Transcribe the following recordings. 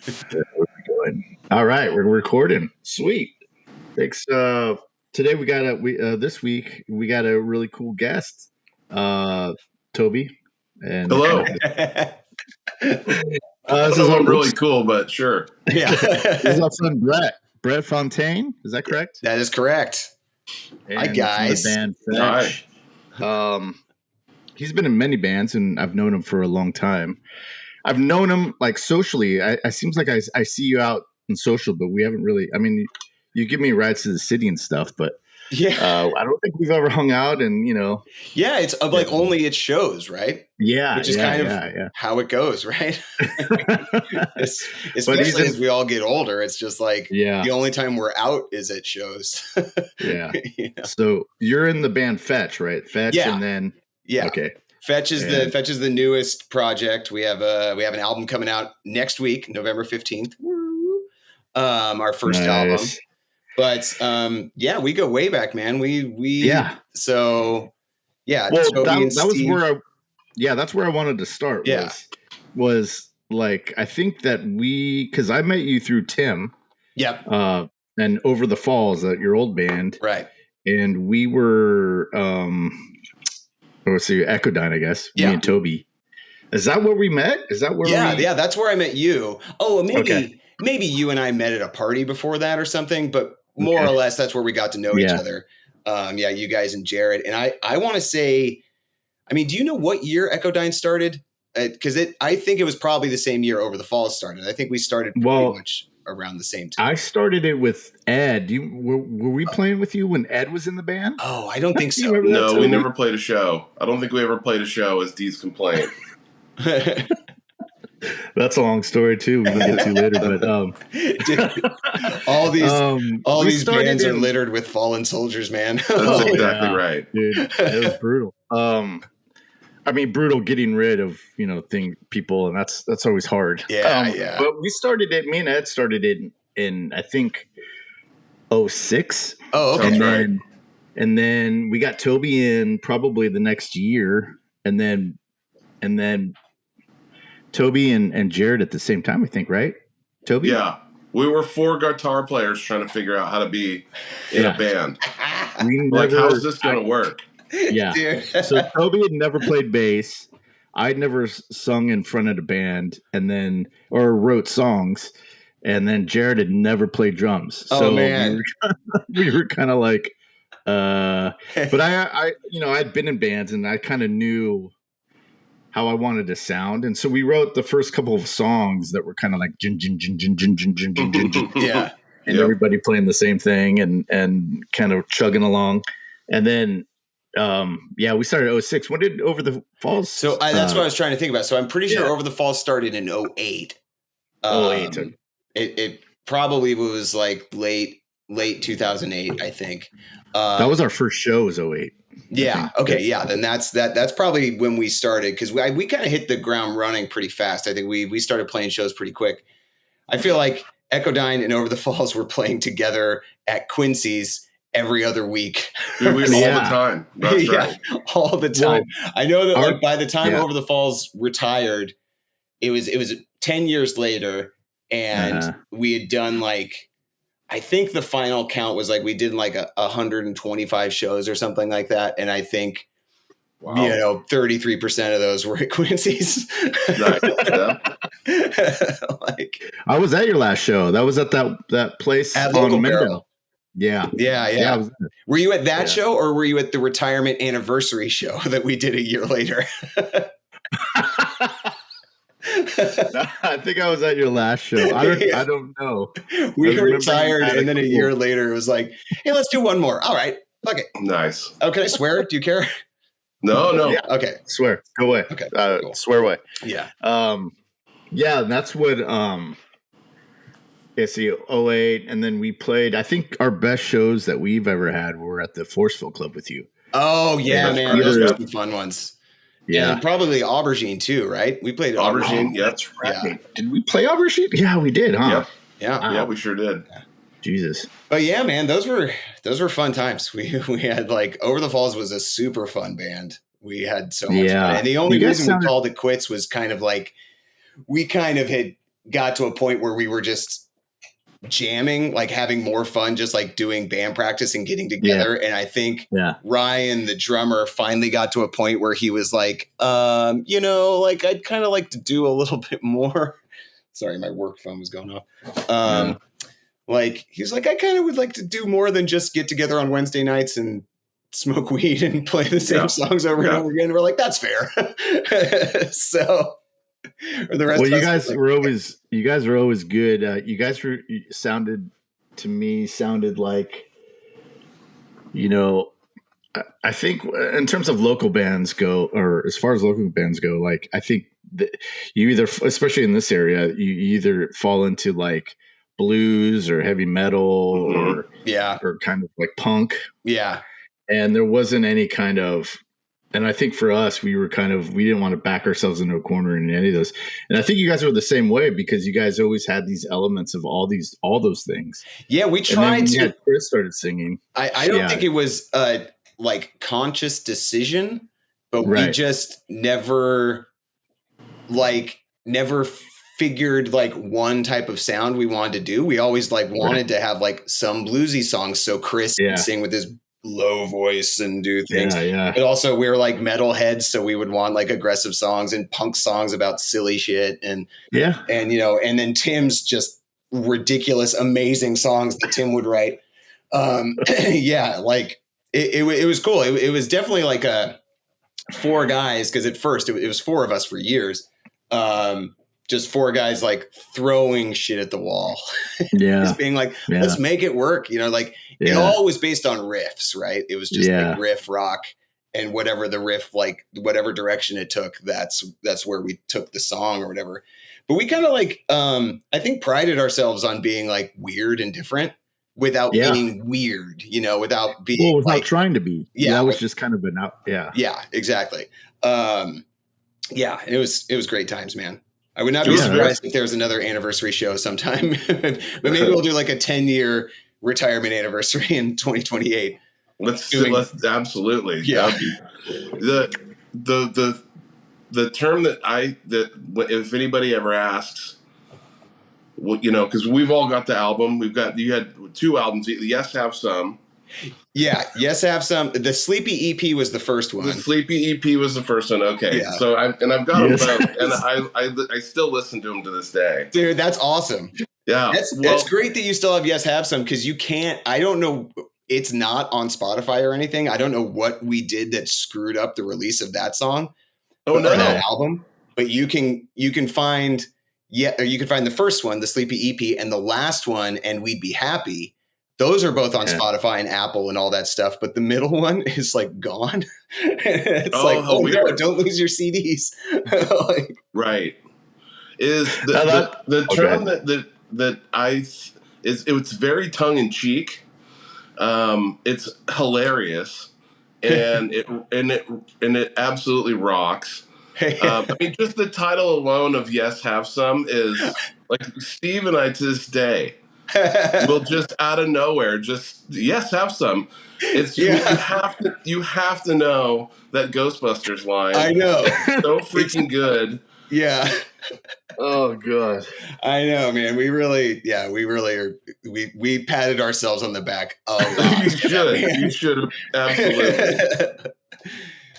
Where we going? All right, we're recording. Sweet. Thanks. Today this week we got a really cool guest, Toby, and hello. This is I'm really cool, but sure. Yeah. This is our friend Bret Fontaine. Is that correct? That is correct. And Hi, guys. From the band Fetch. He's been in many bands, and I've known him for a long time. I've known him like socially. I seems like I see you out in social, but we haven't really. I mean, you give me rides to the city and stuff, but I don't think we've ever hung out. And yeah, it's like only it shows, right? Yeah, which is kind of how it goes, right? Especially as we all get older, it's just like the only time we're out is at shows. Yeah. So you're in the band Fetch, right? Fetch, and then okay. Fetch is the newest project. We have an album coming out next week, November 15th. Our first album. But we go way back, man. So well, that's where I wanted to start. Was like I think that because I met you through Tim. Yep. And Over the Falls, your old band, right? And we were Echodyne, I guess. Me and Toby. Is that where we met? Is that where? Yeah, that's where I met you. Oh, maybe you and I met at a party before that or something, but more or less that's where we got to know each other. You guys and Jared. And I want to say, I mean, do you know what year Echodyne started? Because I think it was probably the same year Over the Falls started. I think we started pretty much around the same time. I started it with Ed. Were we playing with you when Ed was in the band? Oh, I don't think so. No, we never played a show. I don't think we ever played a show as Dee's Complaint. That's a long story too. We can get to later, but all these bands are littered with fallen soldiers, man. That's exactly right, dude. It was brutal. I mean, brutal getting rid of people, and that's always hard. But we started it. Me and Ed started it in I think 2006. Oh, okay. And then we got Toby in probably the next year, and then Toby and Jared at the same time, I think, right? Toby? Yeah. We were 4 guitar players trying to figure out how to be in a band. How's this going to work? Yeah. So Toby had never played bass. I'd never sung in front of the band or wrote songs. And then Jared had never played drums. Oh, man. We were kind of like, but I'd been in bands and I kind of knew how I wanted to sound. And so we wrote the first couple of songs that were kind of like jin, jin, jin, jin, jin, jin, jin, jin, jin, jin. Yeah. And everybody playing the same thing and kind of chugging along. And then, we started 2006. When did Over the Falls? So that's what I was trying to think about. So I'm pretty sure Over the Falls started in 2008. 2008. It probably was like late 2008, I think. That was our first show was 2008. Yeah. Okay. Yeah. Then that's probably when we started because we kind of hit the ground running pretty fast. I think we started playing shows pretty quick. I feel like Echodyne and Over the Falls were playing together at Quincy's every other week. All the time. That's right. All the time. Well, I know that by the time Over the Falls retired, it was 10 years later, and we had done I think the final count was we did 125 shows or something like that. And I think, 33% of those were at Quincy's. I was at your last show. That was at that place at on Local Mendel. Barrel. Yeah. Were you at that show or were you at the retirement anniversary show that we did a year later? I think I was at your last show. I don't know. We retired, and then a year later, it was like, "Hey, let's do one more." All right, fuck it. Nice. Oh, can I swear? Do you care? No. Yeah. Okay. Swear. Go away. Okay. Cool. Swear away. Yeah. And that's what. 2008, and then we played. I think our best shows that we've ever had were at the Forceville Club with you. Oh yeah, man, those were some fun ones. Yeah, and probably Aubergine too, right? We played Aubergine. Yeah, that's right. Yeah. Did we play Aubergine? Yeah, we did, huh? Yep. Yeah, we sure did. Yeah. Jesus. But yeah, man, those were fun times. We had Over the Falls was a super fun band. We had so much fun. And the only reason we called it quits was kind of we kind of had got to a point where we were just jamming, like having more fun, just like doing band practice and getting together. And I think Ryan, the drummer, finally got to a point where he was like, like I'd kind of like to do a little bit more. Sorry, my work phone was going off. Like he's like, I kind of would like to do more than just get together on Wednesday nights and smoke weed and play the same songs over and over again. And we're like, that's fair. So the rest you guys were always good. You guys sounded like, I think in terms of local bands go, or as far as local bands go, like I think that you either, especially in this area, you either fall into like blues or heavy metal or kind of like punk. Yeah. And there wasn't any kind of, and I think for us, we didn't want to back ourselves into a corner in any of those. And I think you guys were the same way because you guys always had these elements of all those things. Yeah, we tried to. Chris started singing. I don't think it was like conscious decision, but we just never figured like one type of sound we wanted to do. We always like wanted to have like some bluesy songs. So Chris could sing with his low voice and do things. But also we were like metalheads. So we would want like aggressive songs and punk songs about silly shit. And then Tim's just ridiculous, amazing songs that Tim would write. Like it was cool. It was definitely like four guys. Cause at first it was four of us for years. Just four guys like throwing shit at the wall. Just being like, let's make it work. It all was based on riffs, right? It was just like riff rock and whatever the riff, like whatever direction it took, that's where we took the song or whatever. But we kind of like, I think prided ourselves on being like weird and different without being weird, without being without trying to be. Yeah. That was just kind of Yeah, exactly. It was great times, man. I would not be surprised if there was another anniversary show sometime, but maybe we'll do like a 10-year retirement anniversary in 2028. Let's absolutely. Yeah. The term that if anybody ever asks, because we've all got the album. You had 2 albums. Yes, Have Some. Yeah. Yes, Have Some. The Sleepy EP was the first one. The Sleepy EP was the first one. Okay. Yeah. So I've got them both, and I still listen to them to this day. Dude, that's awesome. Yeah. That's great that you still have Yes, Have Some, because you can't. I don't know. It's not on Spotify or anything. I don't know what we did that screwed up the release of that song. Or that album. But you can find the first one, the Sleepy EP, and the last one, and We'd Be Happy. Those are both on Spotify and Apple and all that stuff, but the middle one is like gone. It's no, don't lose your CDs. Right. Is the term it's very tongue in cheek. It's hilarious, and it absolutely rocks. I mean, just the title alone of Yes, Have Some is like Steve and I to this day. Will just out of nowhere, yes, have some. It's you have to know that Ghostbusters line. I know, so freaking good. Yeah. Oh god. I know, man. We really are. We patted ourselves on the back a lot. You should have absolutely.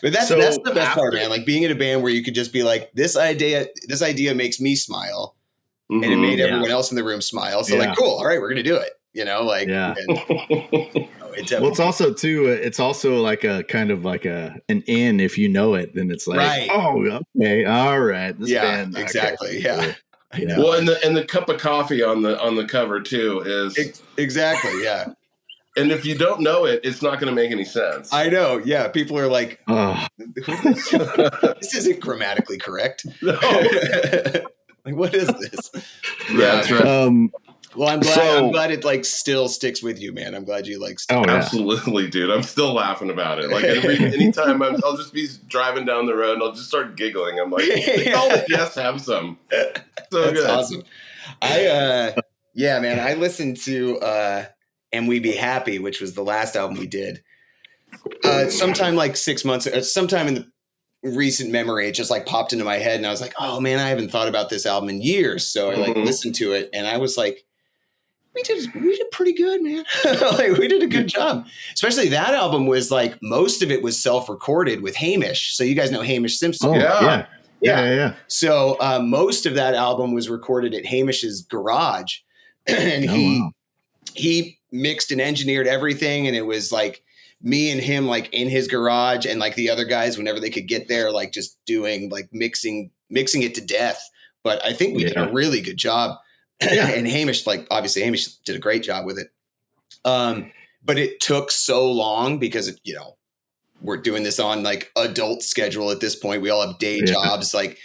But that's the best part, man. Like being in a band where you could just be like, this idea makes me smile. And it made everyone else in the room smile. So like, cool. All right, we're going to do it. It's also too, it's also like a kind of like an in, if you know it, then it's like, oh, okay. All right. This band. Exactly. Okay. Yeah. I know. Well, and the cup of coffee on the cover too is exactly. Yeah. And if you don't know it, it's not going to make any sense. I know. Yeah. People are like, this isn't grammatically correct. No. Like, what is this? That's right. Well, I'm glad it like still sticks with you, man. I'm glad you like. Absolutely, dude. I'm still laughing about it. Like anytime I'll just be driving down the road and I'll just start giggling. I'm like, yes, have some. So that's good. Awesome. Man. I listened to "And We Be Happy," which was the last album we did. Sometime like 6 months, sometime in recent memory. It just like popped into my head, and I was like, oh man, I haven't thought about this album in years. So I like listened to it, and I was like, we did pretty good, man. Like we did a good job. Especially that album was like most of it was self-recorded with Hamish. So you guys know Hamish Simpson. Oh, yeah. So most of that album was recorded at Hamish's garage, and he mixed and engineered everything, and it was like me and him like in his garage, and like the other guys whenever they could get there, like just doing like mixing it to death. But I think we did a really good job. And Hamish, like obviously Hamish did a great job with it. But it took so long because we're doing this on like adult schedule at this point. We all have day jobs. Like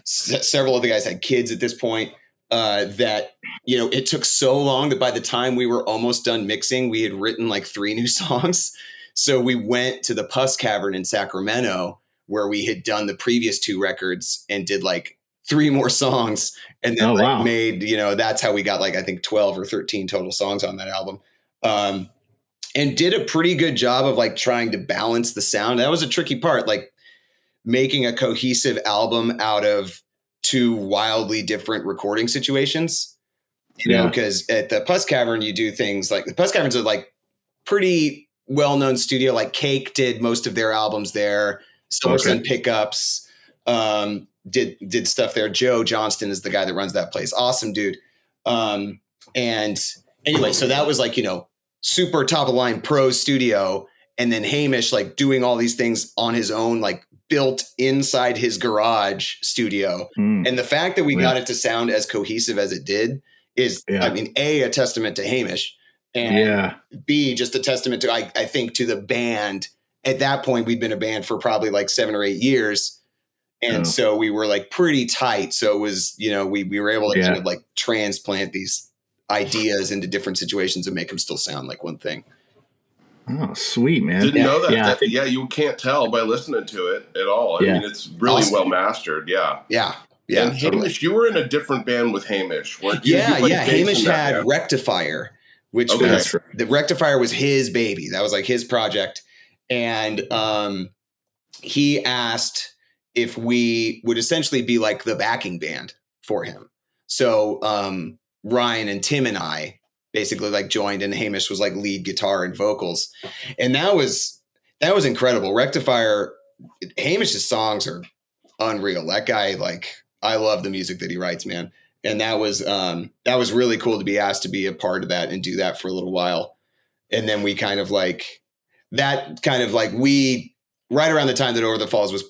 several of the guys had kids at this point. That it took so long that by the time we were almost done mixing, we had written like 3 new songs. So we went to the Pus Cavern in Sacramento where we had done the previous 2 records and did like 3 more songs, and then made, that's how we got like, I think 12 or 13 total songs on that album. And did a pretty good job of like trying to balance the sound. That was a tricky part, like making a cohesive album out of 2 wildly different recording situations, because at the Pus Cavern, you do things like the Pus Caverns are like pretty well-known studio. Like Cake did most of their albums there. Silversun Pickups, did stuff there. Joe Johnston is the guy that runs that place. Awesome dude. And anyway, so that was like, super top of line pro studio. And then Hamish like doing all these things on his own, like built inside his garage studio. And the fact that we got it to sound as cohesive as it did is, I mean, A, a testament to Hamish, and B, just a testament to, I think, to the band. At that point, we'd been a band for probably like 7 or 8 years. And so we were like pretty tight. So it was, we were able to kind of like transplant these ideas into different situations and make them still sound like one thing. Oh, sweet, man. Didn't know that. You can't tell by listening to it at all. I mean, it's really well mastered. Yeah. And Hamish, you were in a different band with Hamish, weren't you? Hamish had Rectifier, which was the Rectifier was his baby. That was like his project. And he asked if we would essentially be like the backing band for him. So Ryan and Tim and I basically like joined, and Hamish was like lead guitar and vocals. And that was incredible. Rectifier, Hamish's songs are unreal. That guy, like, I love the music that he writes, man. And that was really cool to be asked to be a part of that and do that for a little while. And then we kind of like we right around the time that Over the Falls was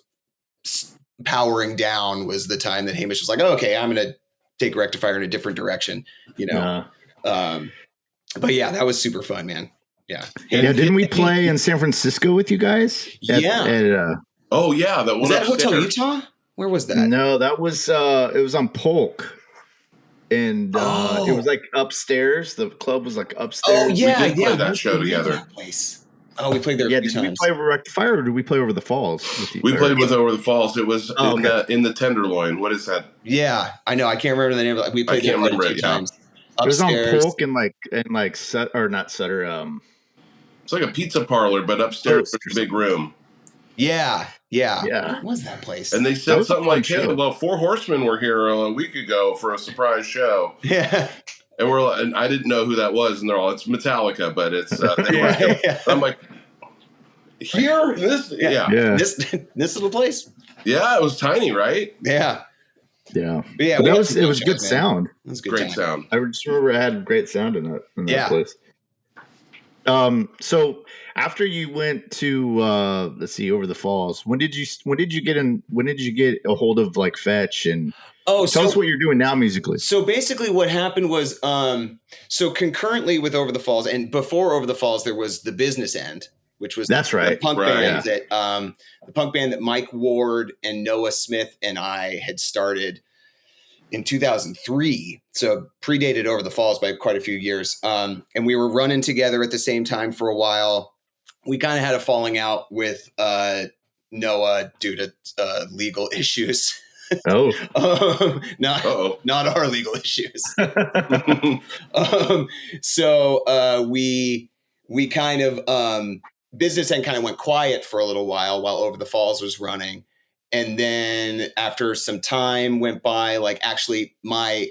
powering down was the time that Hamish was like, oh, okay, I'm going to take Rectifier in a different direction, but yeah, that was super fun, man. Yeah. Didn't we play in San Francisco with you guys? That one. Was that Hotel Utah? Where was that? No, that was it was on Polk. And it was like upstairs. The club was like upstairs. Oh yeah, we did play that show together. That place. Oh, we played there. Yeah, did we play over Rectifier or did we play over the Falls? We played with Over the Falls. It was in the Tenderloin. What is that? Yeah, I know. I can't remember the name of it. We played there like 2 times. It was on Polk and not Sutter. It's like a pizza parlor, but upstairs there's a big room. Yeah. What was that place? And they said something like, "Hey, well, 4 Horsemen were here a week ago for a surprise show." Yeah. And I didn't know who that was, and they're all, it's Metallica, but it's I'm like, here, this little place. Yeah, it was tiny, right? Yeah. But it was good sound. It was good great sound. I just remember it had great sound in that place. So after you went to Over the Falls, when did you get a hold of like Fetch and tell us what you're doing now musically? So basically what happened was so concurrently with Over the Falls, and before Over the Falls there was the Business End, which was the punk band the punk band that Mike Ward and Noah Smith and I had started in 2003. So predated Over the Falls by quite a few years. And we were running together at the same time for a while. We kind of had a falling out with Noah due to legal issues. Not our legal issues. So we kind of Business End kind of went quiet for a little while Over the Falls was running. And then after some time went by, like actually my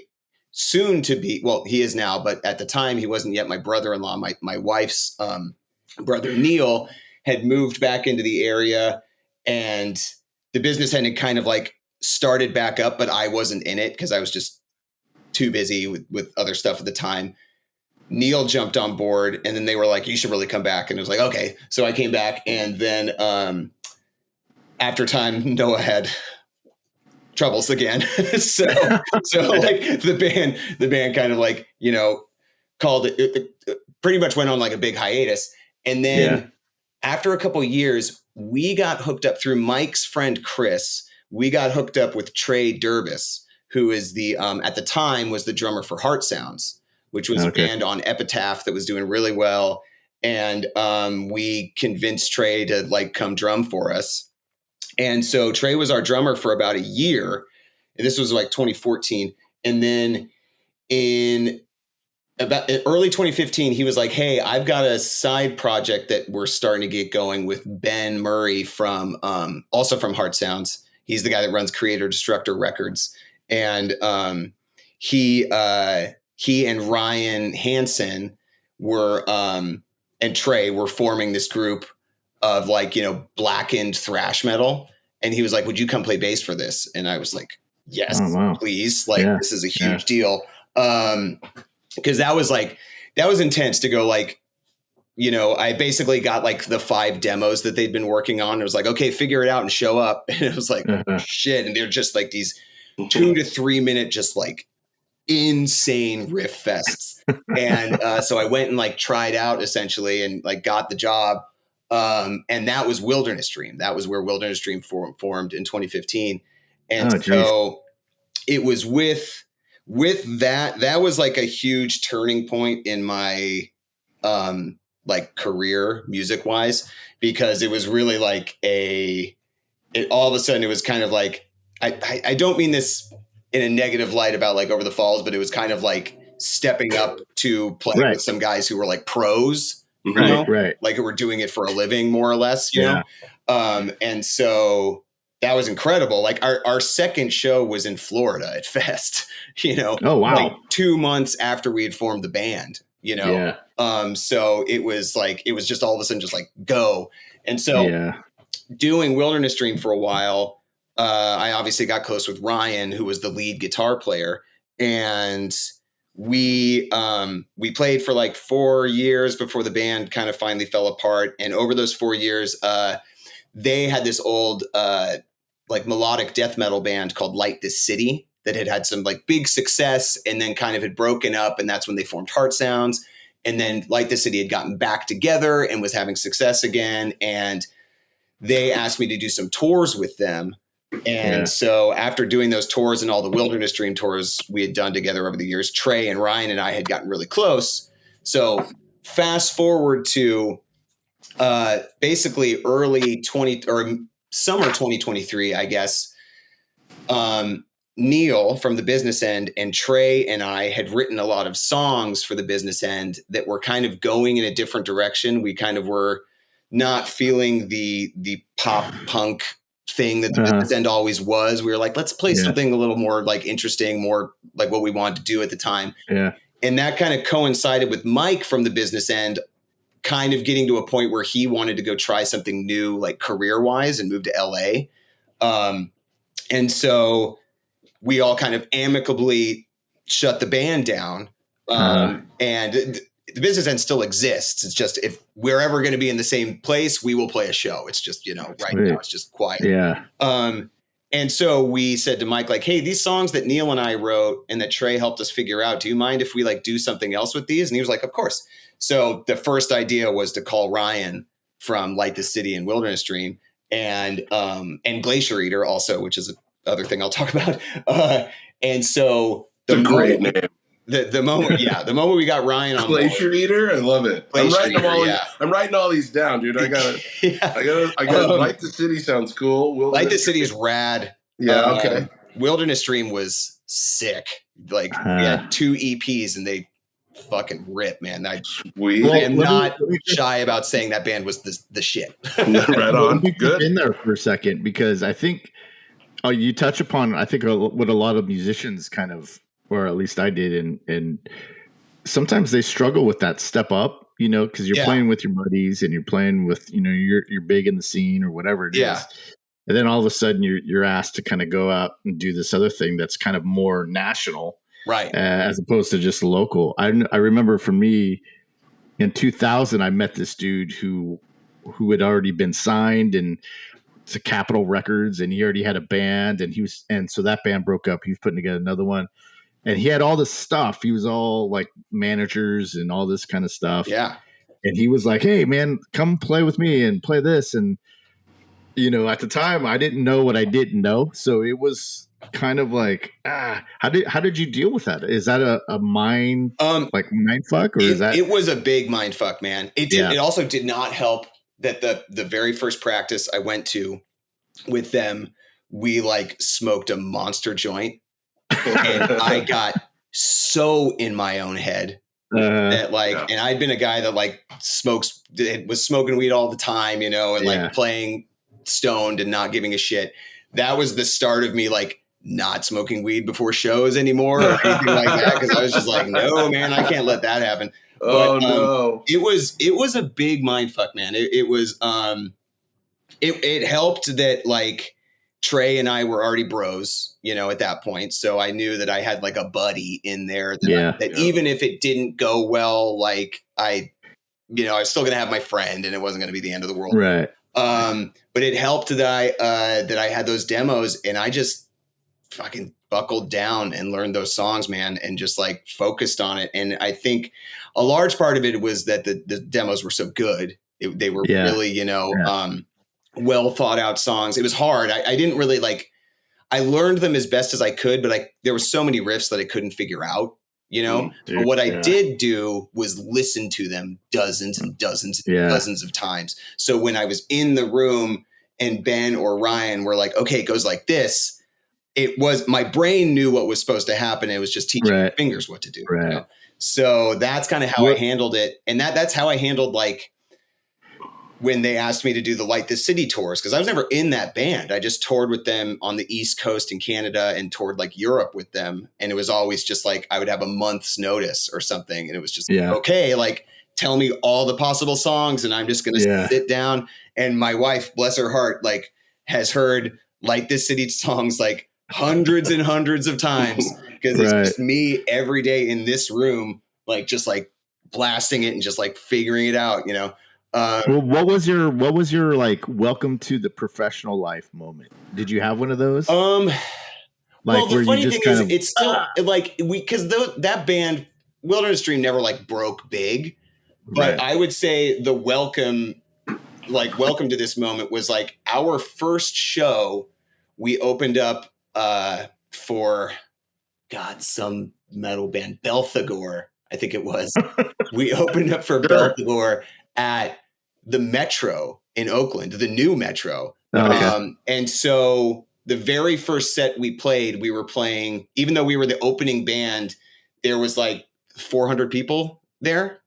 soon to be, well, he is now, but at the time he wasn't yet, my brother-in-law, my wife's brother Neil had moved back into the area, and the business had kind of like started back up, but I wasn't in it because I was just too busy with other stuff at the time. Neil jumped on board, and then they were like, you should really come back. And it was like, okay. So I came back, and then after time, Noah had troubles again. so like the band kind of like, you know, called it pretty much went on like a big hiatus. And then after a couple of years, we got hooked up through Mike's friend Chris. We got hooked up with Trey Durbis, who is the at the time was the drummer for Heart Sounds, which was a band on Epitaph that was doing really well. And we convinced Trey to like come drum for us. And so Trey was our drummer for about a year. And this was like 2014. And then in about early 2015, he was like, hey, I've got a side project that we're starting to get going with Ben Murray from also from Heart Sounds. He's the guy that runs Creator Destructor Records. And he and Ryan Hansen were and Trey were forming this group of like, you know, blackened thrash metal. And he was like, would you come play bass for this? And I was like, yes, please. Like, this is a huge deal. Because that was intense to go like, you know, I basically got like the 5 demos that they'd been working on. It was like, okay, figure it out and show up. And it was like, shit. And they're just like these 2 to 3 minute, just like insane riff fests. And so I went and like tried out essentially and like got the job. And that was Wilderness Dream. That was where Wilderness Dream formed in 2015. And so it was with that was like a huge turning point in my like career music wise, because it was really like all of a sudden it was kind of like, I don't mean this in a negative light about like Over the Falls, but it was kind of like stepping up to play with some guys who were like pros. Like who were doing it for a living, more or less, you know? And so that was incredible. Like our second show was in Florida at Fest, you know? Oh, wow. Like 2 months after we had formed the band, you know? So it was just all of a sudden just like go. And so doing Wilderness Dream for a while, I obviously got close with Ryan, who was the lead guitar player. And we played for like 4 years before the band kind of finally fell apart. And over those 4 years, they had this old like melodic death metal band called Light the City that had some like big success and then kind of had broken up. And that's when they formed Heart Sounds. And then Light the City had gotten back together and was having success again. And they asked me to do some tours with them. And so after doing those tours and all the Wilderness Dream tours we had done together over the years, Trey and Ryan and I had gotten really close. So fast forward to basically summer 2023, I guess. Neil from the business end and Trey and I had written a lot of songs for the business end that were kind of going in a different direction. We kind of were not feeling the pop punk thing that the business end always was. We were like, let's play something a little more like interesting, more like what we wanted to do at the time. And that kind of coincided with Mike from the business end kind of getting to a point where he wanted to go try something new, like career wise, and move to LA. And so we all kind of amicably shut the band down. And the business end still exists. It's just, if we're ever going to be in the same place, we will play a show. It's just, you know, right now it's just quiet. And so we said to Mike, like, hey, these songs that Neil and I wrote and that Trey helped us figure out, do you mind if we like do something else with these? And he was like, of course. So the first idea was to call Ryan from Light the City and Wilderness Dream and Glacier Eater also, which is another thing I'll talk about. And so the great name. The moment we got Ryan on Glacier Eater, I love it. I'm writing all these down, dude. I gotta. Light the City sounds cool. Light the City is rad. Yeah, okay. Wilderness Dream was sick. Like we had 2 EPs and they fucking rip, man. I am not shy about saying that band was the shit. Right on. Good. In there for a second, because I think Oh, you touch upon, I think, what a lot of musicians kind of, or at least I did, and sometimes they struggle with that step up, because you're playing with your buddies and you're playing with, you're big in the scene or whatever it is. And then all of a sudden you're asked to kind of go out and do this other thing that's kind of more national, right? As opposed to just local. I remember for me in 2000, I met this dude who had already been signed and to Capitol Records, and he already had a band, and so that band broke up. He was putting together another one, and he had all this stuff. He was all like managers and all this kind of stuff. Yeah. And he was like, "Hey man, come play with me and play this." And at the time I didn't know what I didn't know. So it was kind of like, how did you deal with that? Is that a mind fuck, or is that? It was a big mind fuck, man. It also did not help that the very first practice I went to with them, we like smoked a monster joint, and I got so in my own head that and I'd been a guy that like was smoking weed all the time, and like playing stoned and not giving a shit. That was the start of me like not smoking weed before shows anymore or anything like that, because I was just like, no, man, I can't let that happen. No. It was a big mind fuck, man. It was it helped that like Trey and I were already bros, at that point. So I knew that I had like a buddy in there that even if it didn't go well, like I was still going to have my friend, and it wasn't going to be the end of the world. Right. But it helped that I had those demos, and I just fucking buckled down and learned those songs, man, and just like focused on it. And I think a large part of it was that the demos were so good. They were really, well thought out songs. It was hard. I didn't really I learned them as best as I could, but there were so many riffs that I couldn't figure out, But what I did do was listen to them dozens and dozens and dozens of times. So when I was in the room and Ben or Ryan were like, okay, it goes like this, it was, my brain knew what was supposed to happen. It was just teaching my fingers what to do. Right. So that's kind of how I handled it. And that's how I handled when they asked me to do the Light the City tours, because I was never in that band. I just toured with them on the East Coast in Canada and toured Europe with them. And it was always just I would have a month's notice or something. And it was just okay, tell me all the possible songs, and I'm just going to sit down. And my wife, bless her heart, has heard Light This City songs hundreds and hundreds of times, because it's just me every day in this room, just blasting it and just figuring it out, well, what was your welcome to the professional life moment? Did you have one of those? Well, the funny thing is, it's still because that band Wilderness Dream never broke big, but I would say the welcome to this moment was our first show. We opened up for some metal band, Belphegor, I think it was. We opened up for Belphegor at the Metro in Oakland, the new Metro. And so the very first set we played, we were playing, even though we were the opening band, there was 400 people there.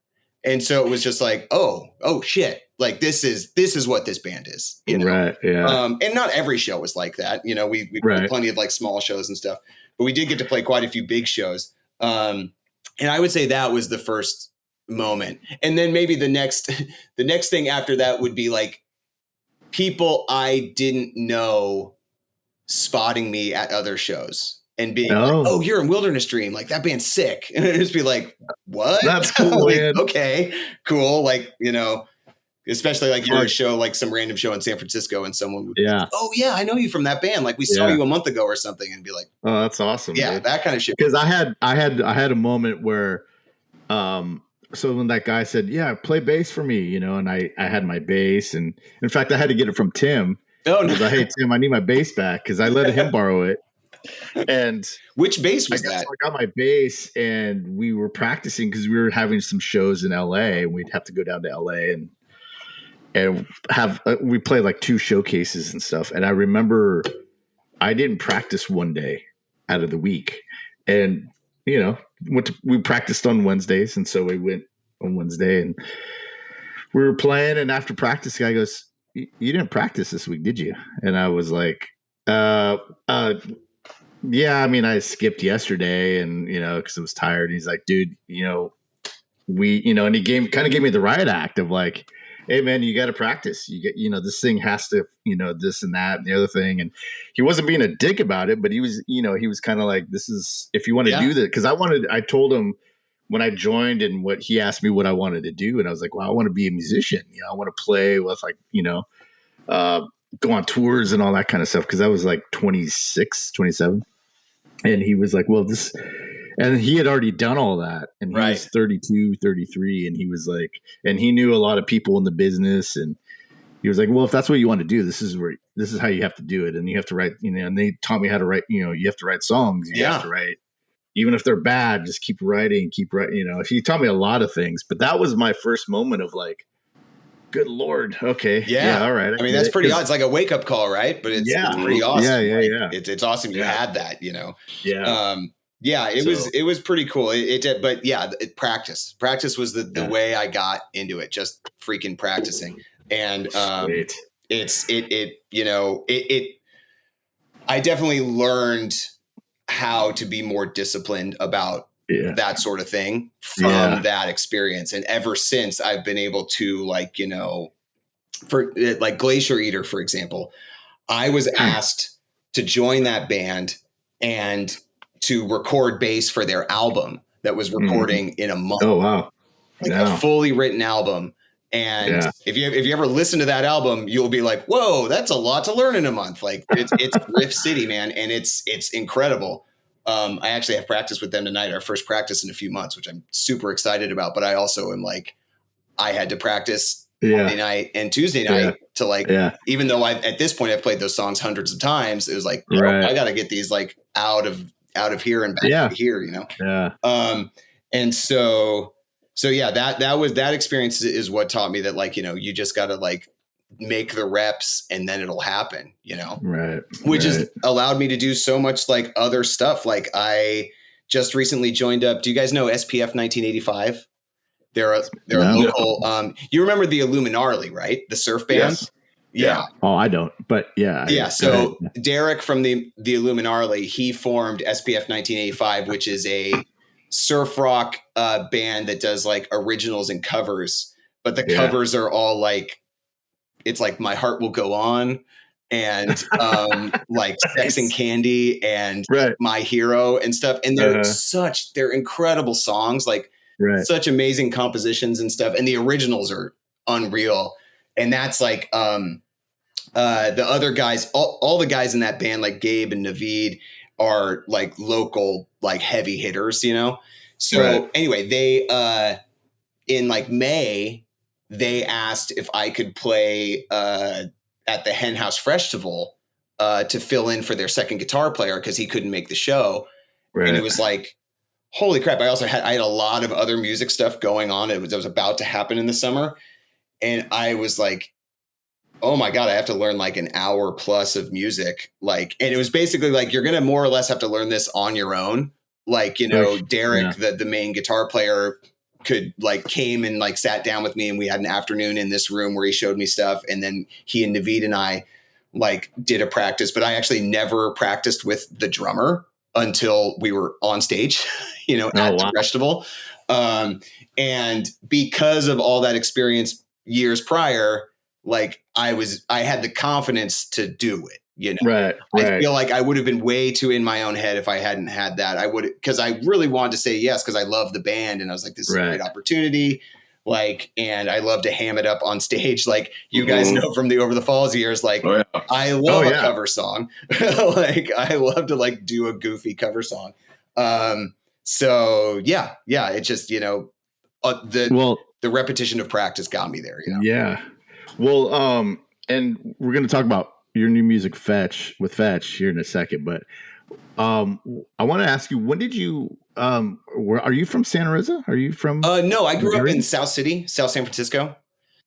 And so it was just oh shit. This is what this band is, Right. Yeah. And not every show was like that. We played plenty of small shows and stuff, but we did get to play quite a few big shows. And I would say that was the first moment. And then maybe the next thing after that would be people I didn't know spotting me at other shows and being oh, you're in Wilderness Dream. That band's sick. And I'd just be what? That's cool. Okay, cool. Especially you're at a show, some random show in San Francisco, and someone would be oh yeah, I know you from that band. We saw you a month ago or something, and be oh, that's awesome. Yeah, dude. That kind of shit. Because I had a moment where, so when that guy said, yeah, play bass for me, and I had my bass, and in fact, I had to get it from Tim. Oh no. Hey Tim, I need my bass back, because I let him borrow it. And which bass was that? I got my bass, and we were practicing because we were having some shows in LA, and we'd have to go down to LA and have we played 2 showcases and stuff. And I remember I didn't practice one day out of the week, and we practiced on Wednesdays, and so we went on Wednesday and we were playing, and after practice, the guy goes, you didn't practice this week, did you? And I was like, Uh, uh, yeah, I mean, I skipped yesterday, and because I was tired. And he's like, dude, and he kind of gave me the riot act of like, hey man, you got to practice. You get, this thing has to, this and that and the other thing. And he wasn't being a dick about it, but he was kind of like, this is, if you want to do that. Cause I told him when I joined and what he asked me what I wanted to do. And I was like, well, I want to be a musician. I want to play with like, go on tours and all that kind of stuff. Cause I was like 26, 27. And he was like, well, and he had already done all that. And he was 32, 33. And he was like, and he knew a lot of people in the business. And he was like, well, if that's what you want to do, this is how you have to do it. And you have to write, and they taught me how to write, you have to write songs. You have to write, even if they're bad, just keep writing. He taught me a lot of things, but that was my first moment of like, good Lord. Okay. Yeah. All right. I mean, that's pretty odd. It's like a wake up call, right? But it's pretty awesome. Yeah. It's awesome. You had that, Yeah. It was pretty cool. But practice was the way I got into it. Just freaking practicing. And, I definitely learned how to be more disciplined about that sort of thing from that experience. And ever since I've been able to for like Glacier Eater, for example, I was asked to join that band and to record bass for their album that was recording in a month. Oh, wow. A fully written album. And if you ever listen to that album, you'll be like, whoa, that's a lot to learn in a month. Like it's Riff City, man. And it's incredible. I actually have practice with them tonight, our first practice in a few months, which I'm super excited about. But I also am like, I had to practice Monday night and Tuesday night to even though at this point I've played those songs hundreds of times, it was like, I got to get these like out of here and back to here, and so that experience is what taught me that like, you just got to like make the reps and then it'll happen, which has allowed me to do so much like other stuff. Like I just recently joined up. Do you guys know SPF 1985? They're a local, you remember the Illuminarly, right? The surf band. Yes. Yeah. Oh, I don't, but yeah. Yeah. So Derek from the Illuminarly, he formed SPF 1985, which is a surf rock band that does like originals and covers, but the covers are all like, it's like My Heart Will Go On and like Sex and Candy and My Hero and stuff. And they're incredible songs, like such amazing compositions and stuff. And the originals are unreal. And that's like the other guys, all the guys in that band, like Gabe and Naveed, are like local, like heavy hitters, So anyway, they in like May, they asked if I could play at the Hen House Festival to fill in for their second guitar player because he couldn't make the show. And it was like, holy crap. I had a lot of other music stuff going on. It was about to happen in the summer. And I was like, oh my God, I have to learn like an hour plus of music. Like, and it was basically like, you're going to more or less have to learn this on your own. Like, Derek, the main guitar player, came and like sat down with me and we had an afternoon in this room where he showed me stuff. And then he and Naveed and I like did a practice, but I actually never practiced with the drummer until we were on stage, at the festival. And because of all that experience years prior, like I had the confidence to do it. I feel like I would have been way too in my own head if I hadn't had that. I would, because I really wanted to say yes because I love the band and I was like, this is a great opportunity. Like, and I love to ham it up on stage. Like you guys know from the Over the Falls years, like I love a cover song. Like I love to like do a goofy cover song. So it's just, the repetition of practice got me there. Yeah. Well, and we're going to talk about your new music Fetch here in a second, but I want to ask you, when did you are you from Santa Rosa? Are you from No, I grew up in South City, South San Francisco.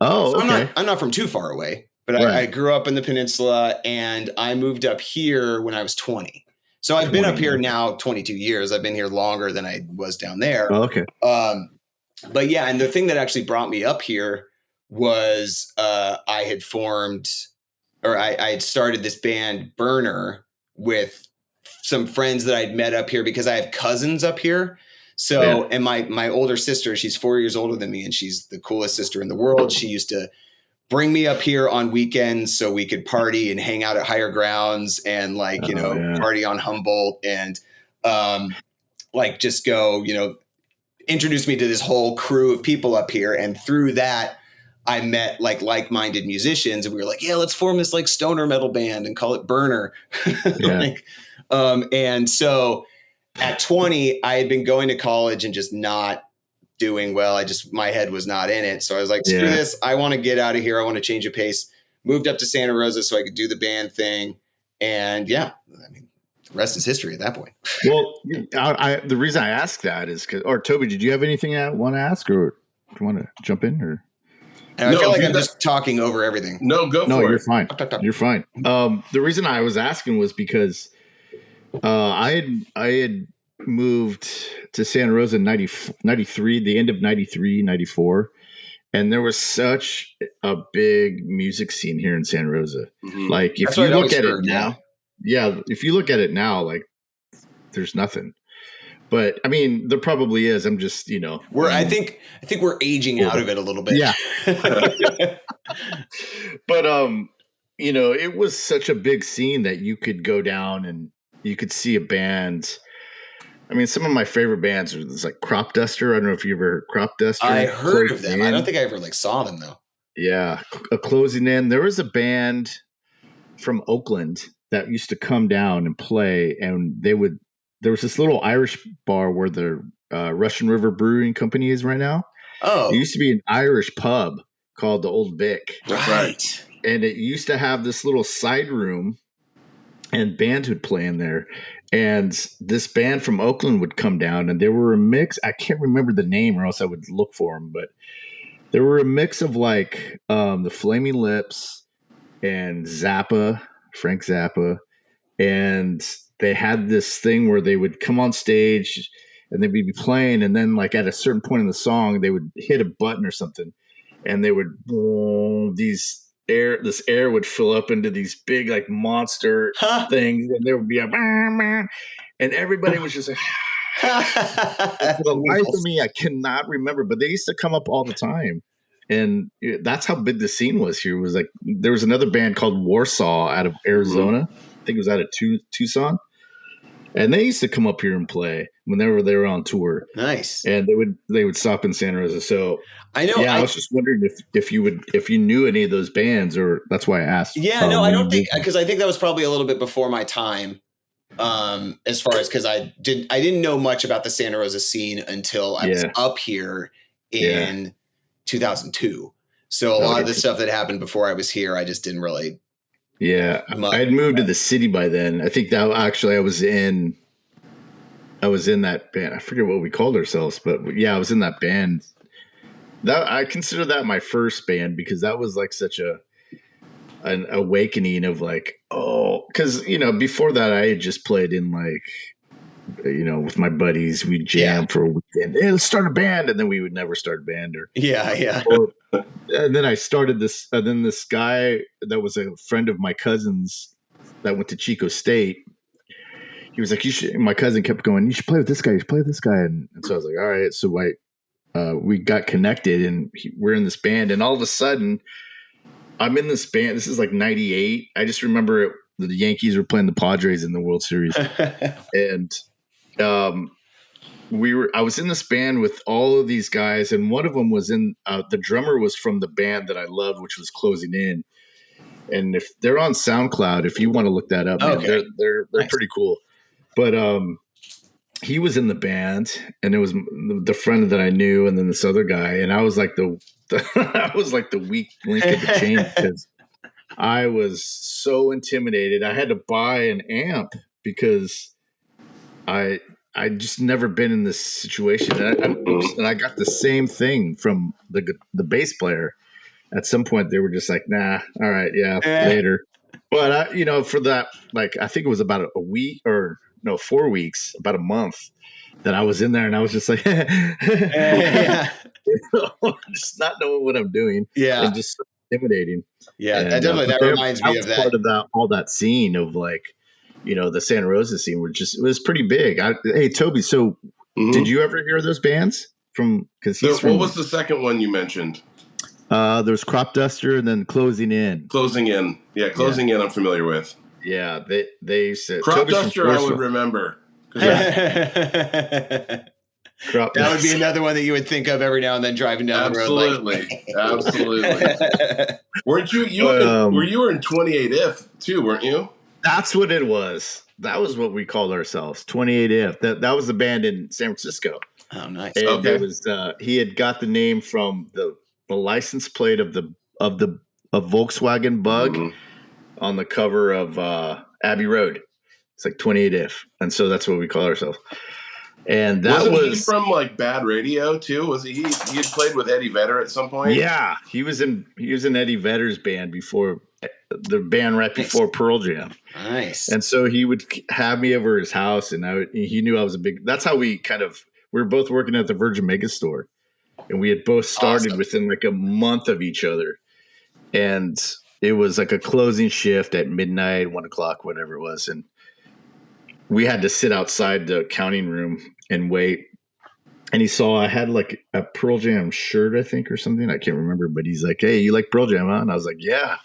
Oh, so okay. I'm not from too far away, but I grew up in the peninsula and I moved up here when I was 20. So I've been up here now 22 years. I've been here longer than I was down there. Oh, okay. But yeah, and the thing that actually brought me up here was I had formed I had started this band Burner with some friends that I'd met up here because I have cousins up here. So, and my older sister, she's 4 years older than me, and she's the coolest sister in the world. She used to bring me up here on weekends so we could party and hang out at Higher Grounds and party on Humboldt and just go, introduce me to this whole crew of people up here. And through that, I met like-minded musicians, and we were like, yeah, let's form this like stoner metal band and call it Burner. And so at 20, I had been going to college and just not doing well. My head was not in it. So I was like, screw this. I want to get out of here. I want to change of pace. Moved up to Santa Rosa so I could do the band thing. And the rest is history at that point. Well, the reason I asked that is Toby, did you have anything I want to ask, or do you want to jump in, or? And I feel like I'm just talking over everything. No, go for it. No, you're fine. You're fine. The reason I was asking was because I had moved to Santa Rosa in 93, the end of 93, 94. And there was such a big music scene here in Santa Rosa. Mm-hmm. Like if you look at it now, if you look at it now, like there's nothing. But I mean, there probably is. I'm just, I think we're aging out of it a little bit. Yeah. But it was such a big scene that you could go down and you could see a band. I mean, some of my favorite bands was like Crop Duster. I don't know if you ever heard Crop Duster. I heard of them. I don't think I ever saw them though. Yeah, Closing In. There was a band from Oakland that used to come down and play, and there was this little Irish bar where the Russian River Brewing Company is right now. Oh, it used to be an Irish pub called the Old Vic. Right. And it used to have this little side room, and bands would play in there. And this band from Oakland would come down, and they were a mix. I can't remember the name, or else I would look for them. But they were a mix of like the Flaming Lips and Frank Zappa. And they had this thing where they would come on stage and they'd be playing. And then like at a certain point in the song, they would hit a button or something, and they would, this air would fill up into these big like monster things, and there would be and everybody was just like, for the life of me, I cannot remember, but they used to come up all the time. And that's how big the scene was here. It was like, there was another band called Warsaw out of Arizona. I think it was out of Tucson. And they used to come up here and play whenever they were on tour. Nice. And they would stop in Santa Rosa. So I know. Yeah, I was just wondering if you knew any of those bands, or that's why I asked. Yeah, no, I don't think, because I think that was probably a little bit before my time. As far as, because I didn't know much about the Santa Rosa scene until I was up here in 2002. So a lot of the stuff that happened before I was here, I just didn't really. Yeah, I had moved to the city by then. I think that actually I was in that band. I forget what we called ourselves, but yeah, I was in that band. That I consider that my first band, because that was like such an awakening of like, because before that I had just played in like, with my buddies, we'd jam for a weekend. Hey, let's start a band, and then we would never start a band. And then I started this. Then this guy that was a friend of my cousin's that went to Chico State, he was like, "You should." My cousin kept going, "You should play with this guy. You should play with this guy." And so I was like, "All right." So we got connected, and we're in this band. And all of a sudden, I'm in this band. This is like '98. I just remember the Yankees were playing the Padres in the World Series, and I was in this band with all of these guys, and one of them was the drummer was from the band that I loved, which was Closing In. And if they're on SoundCloud, if you want to look that up, man, they're nice. Pretty cool. But he was in the band, and it was the friend that I knew, and then this other guy, and I was like I was like the weak link of the chain, because I was so intimidated. I had to buy an amp because I just never been in this situation, and I got the same thing from the bass player. At some point, they were just like, "Nah, all right, later." But for that, like, I think it was about a week, or no, 4 weeks, about a month, that I was in there, and I was just like, just not knowing what I'm doing, and just intimidating. Yeah, And, that reminds me of that. Part of all that scene of like, the Santa Rosa scene it was pretty big. Hey, Toby, so did you ever hear those bands from? Because what was the second one you mentioned? There was Crop Duster and then Closing In. Closing In, yeah, Closing In. I'm familiar with. Yeah, they said Crop Duster. I would remember. That would be another one that you would think of every now and then driving down the road. Absolutely. Weren't you? You were in 28 If too, weren't you? That's what it was. That was what we called ourselves. 28 If. That was the band in San Francisco. Oh, nice. And okay. It was he had got the name from the license plate of the Volkswagen Bug on the cover of Abbey Road. It's like 28 If, and so that's what we call ourselves. And that wasn't he from like Bad Radio too? Was he had played with Eddie Vedder at some point? Yeah, he was in Eddie Vedder's band before the band right before Pearl Jam. Nice. And so he would have me over his house, and he knew I was a big. That's how we were both working at the Virgin Mega store, and we had both started within like a month of each other, and it was like a closing shift at midnight, 1 o'clock, whatever it was, and we had to sit outside the counting room and wait. And he saw I had like a Pearl Jam shirt, I think, or something. I can't remember, but he's like, "Hey, you like Pearl Jam, huh?" And I was like, "Yeah."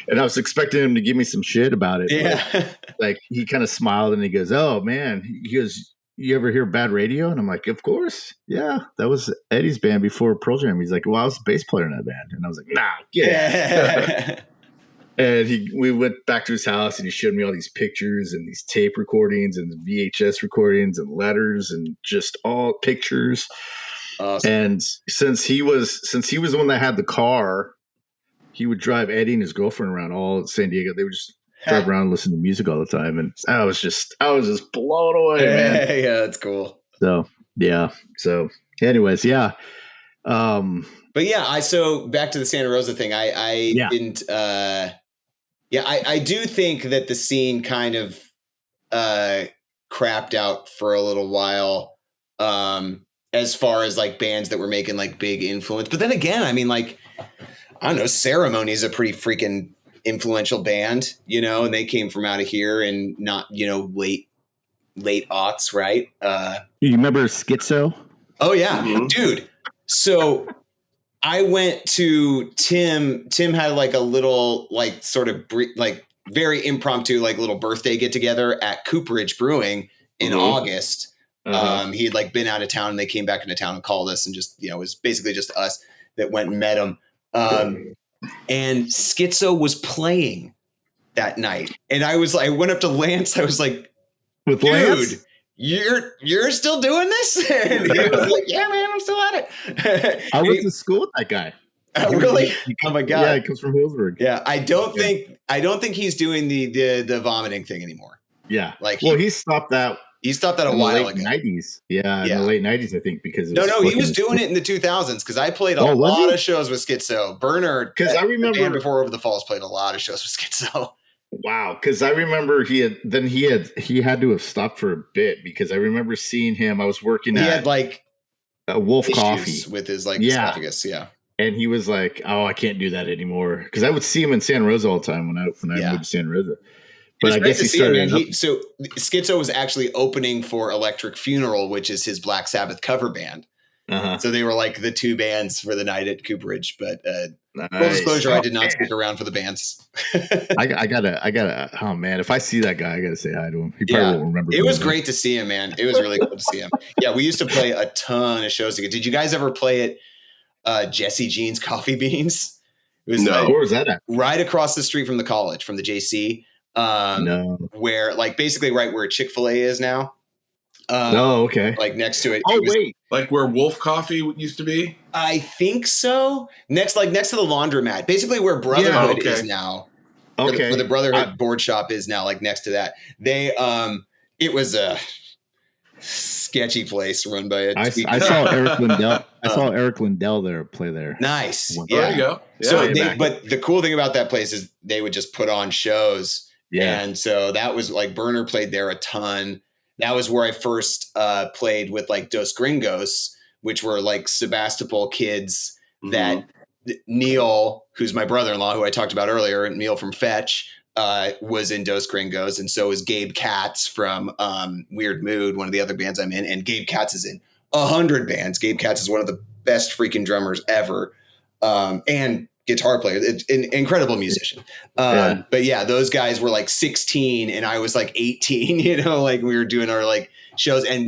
And I was expecting him to give me some shit about it. Yeah. Like he kind of smiled and he goes, "Oh man," he goes, "You ever hear Bad Radio?" And I'm like, "Of course, yeah, that was Eddie's band before Pearl Jam." He's like, "Well, I was the bass player in that band," and I was like, "Nah, yeah." And we went back to his house and he showed me all these pictures and these tape recordings and VHS recordings and letters and just all pictures. Awesome. And since he was the one that had the car, he would drive Eddie and his girlfriend around all San Diego. They would just drive around and listen to music all the time. And I was just blown away, man. Yeah, that's cool. So, yeah. So anyways, yeah. But yeah, so back to the Santa Rosa thing. I didn't, I do think that the scene kind of crapped out for a little while as far as like bands that were making like big influence. But then again, I mean, like, I don't know, Ceremony is a pretty freaking influential band, and they came from out of here and not, late aughts, right? You remember Schizo? Oh, yeah. Mm-hmm. Dude. So I went to Tim had like a little like sort of like very impromptu like little birthday get together at Cooperage Brewing in August. He had like been out of town and they came back into town and called us and just, it was basically just us that went and met him. And Schizo was playing that night. And I went up to Lance. I was like, with dude, Lance? You're still doing this? And he was like, yeah, man, I'm still at it. I went to school with that guy. Really? Oh my God. Yeah, he comes from Hillsburg. Yeah. I don't think he's doing the vomiting thing anymore. Yeah. Like he stopped that. He stopped that a while ago. 90s. Yeah, in the late 90s, I think, because he was doing it in the 2000s because I played a lot of shows with Schizo. Bernard, because I remember before Over the Falls, played a lot of shows with Schizo. Wow, because I remember he had to have stopped for a bit because I remember seeing him. I was working he had like a Wolf Coffee with his like esophagus, and he was like, "Oh, I can't do that anymore," because I would see him in Santa Rosa all the time when I moved to Santa Rosa. But I guess he started. So Schizo was actually opening for Electric Funeral, which is his Black Sabbath cover band. So they were like the two bands for the night at Cooperage. But full disclosure, I did not stick around for the bands. I gotta. Oh man, if I see that guy, I gotta say hi to him. He probably won't remember. It was great to see him, man. It was really cool to see him. Yeah, we used to play a ton of shows together. Did you guys ever play at Jesse Jean's Coffee Beans? It was where was that at? Right across the street from the college, from the JC. Where like basically right where Chick-fil-A is now. Okay. Like next to it. Oh, wait. Like where Wolf Coffee used to be? I think so. Next to the laundromat. Basically where Brotherhood is now. Okay. Where the Brotherhood board shop is now, like next to that. They it was a sketchy place run by I saw Eric Lindell. I saw Eric Lindell there play there. Nice. There you go. Yeah. So but the cool thing about that place is they would just put on shows. Yeah. And so that was like Burner played there a ton. That was where I first played with like Dos Gringos, which were like Sebastopol kids that Neil, who's my brother-in-law, who I talked about earlier, and Neil from Fetch, was in Dos Gringos, and so is Gabe Katz from Weird Mood, one of the other bands I'm in, and Gabe Katz is in 100 bands. Gabe Katz is one of the best freaking drummers ever, and guitar player, an incredible musician. But yeah, those guys were like 16 and I was like 18, you know, like we were doing our like shows, and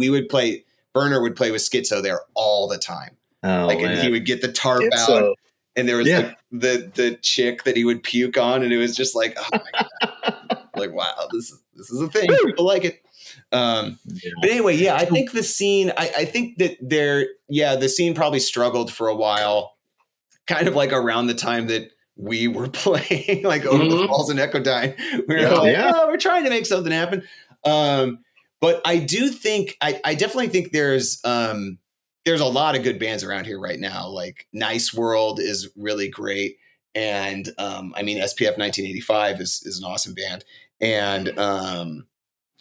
Burner would play with Schizo there all the time. And he would get the tarp out, and there was like the chick that he would puke on, and it was just like, oh my God. Like, wow, this is a thing. People like it. But anyway, I think the scene, I think that the scene probably struggled for a while, kind of like around the time that we were playing, like Over the Falls and Echodyne. We were we're trying to make something happen. But I do think, I definitely think there's a lot of good bands around here right now. Like Nice World is really great. And I mean, SPF 1985 is an awesome band. And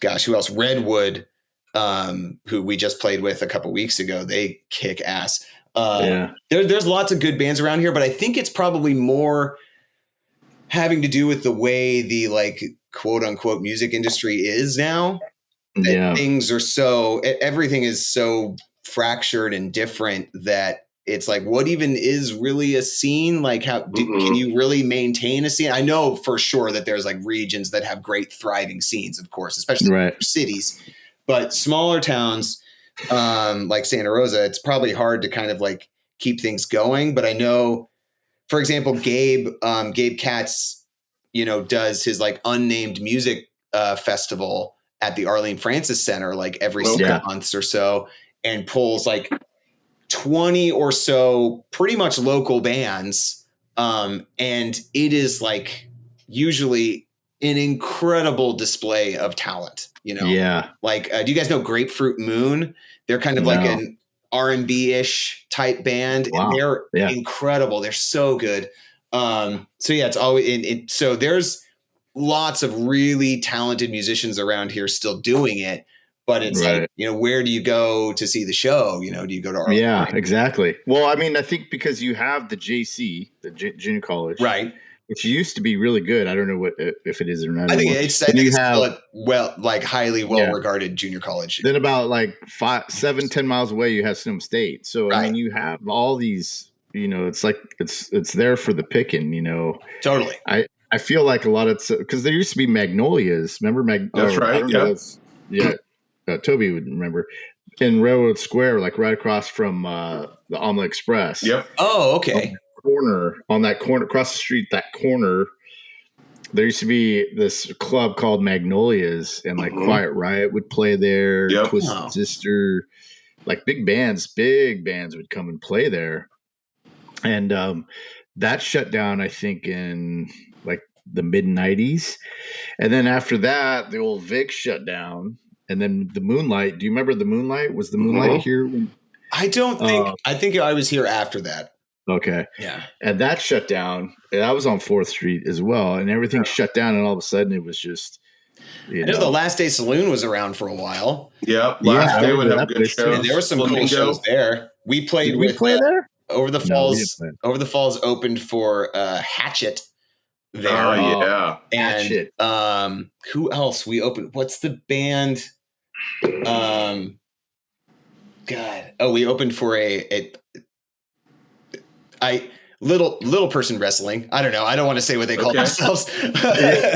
gosh, who else? Redwood, who we just played with a couple weeks ago. They kick ass. There's lots of good bands around here, but I think it's probably more having to do with the way the like quote unquote music industry is now. Things are everything is so fractured and different that it's like, what even is really a scene? Like can you really maintain a scene? I know for sure that there's like regions that have great thriving scenes, of course, especially cities, but smaller towns, like Santa Rosa, it's probably hard to kind of like keep things going. But I know, for example, Gabe Katz, you know, does his like unnamed music festival at the Arlene Francis Center like every 6 months or so, and pulls like 20 or so pretty much local bands. And it is like usually an incredible display of talent, you know? Yeah. Like, do you guys know Grapefruit Moon? They're kind of like an R&B-ish type band. Wow. And they're incredible. They're so good. It's always, so there's lots of really talented musicians around here still doing it, but it's like, you know, where do you go to see the show? You know, do you go to our exactly. Well, I mean, I think because you have the JC, the junior college, right, which used to be really good. I don't know if it is or not. I think it's highly well regarded junior college. Then about like 5-10 miles away, you have Sonoma State. So I mean, you have all these. You know, it's like it's there for the picking. You know, totally. I feel like a lot of because there used to be Magnolias. Remember That's right. Toby would remember in Railroad Square, like right across from the Omelet Express. Yep. Oh, okay. On that corner across the street, that corner, there used to be this club called Magnolias, and like Quiet Riot would play there. Yep. Twisted Sister, like big bands would come and play there, and that shut down, I think, in like the mid 90s, and then after that, the old Vic shut down. And then the Moonlight. Do you remember the Moonlight? Was the Moonlight here? I don't think. I think I was here after that. Okay. Yeah. And that shut down. And I was on 4th Street as well. And everything shut down. And all of a sudden it was just, I know the Last Day Saloon was around for a while. Yeah. Last Day would have good shows. And there were some cool shows there. We played Did we play there? Over the Falls. Over the Falls opened for Hatchet. There. Oh, yeah. And Hatchet. Who else? We opened. What's the band? We opened for little person wrestling. I don't know. I don't want to say what they call themselves,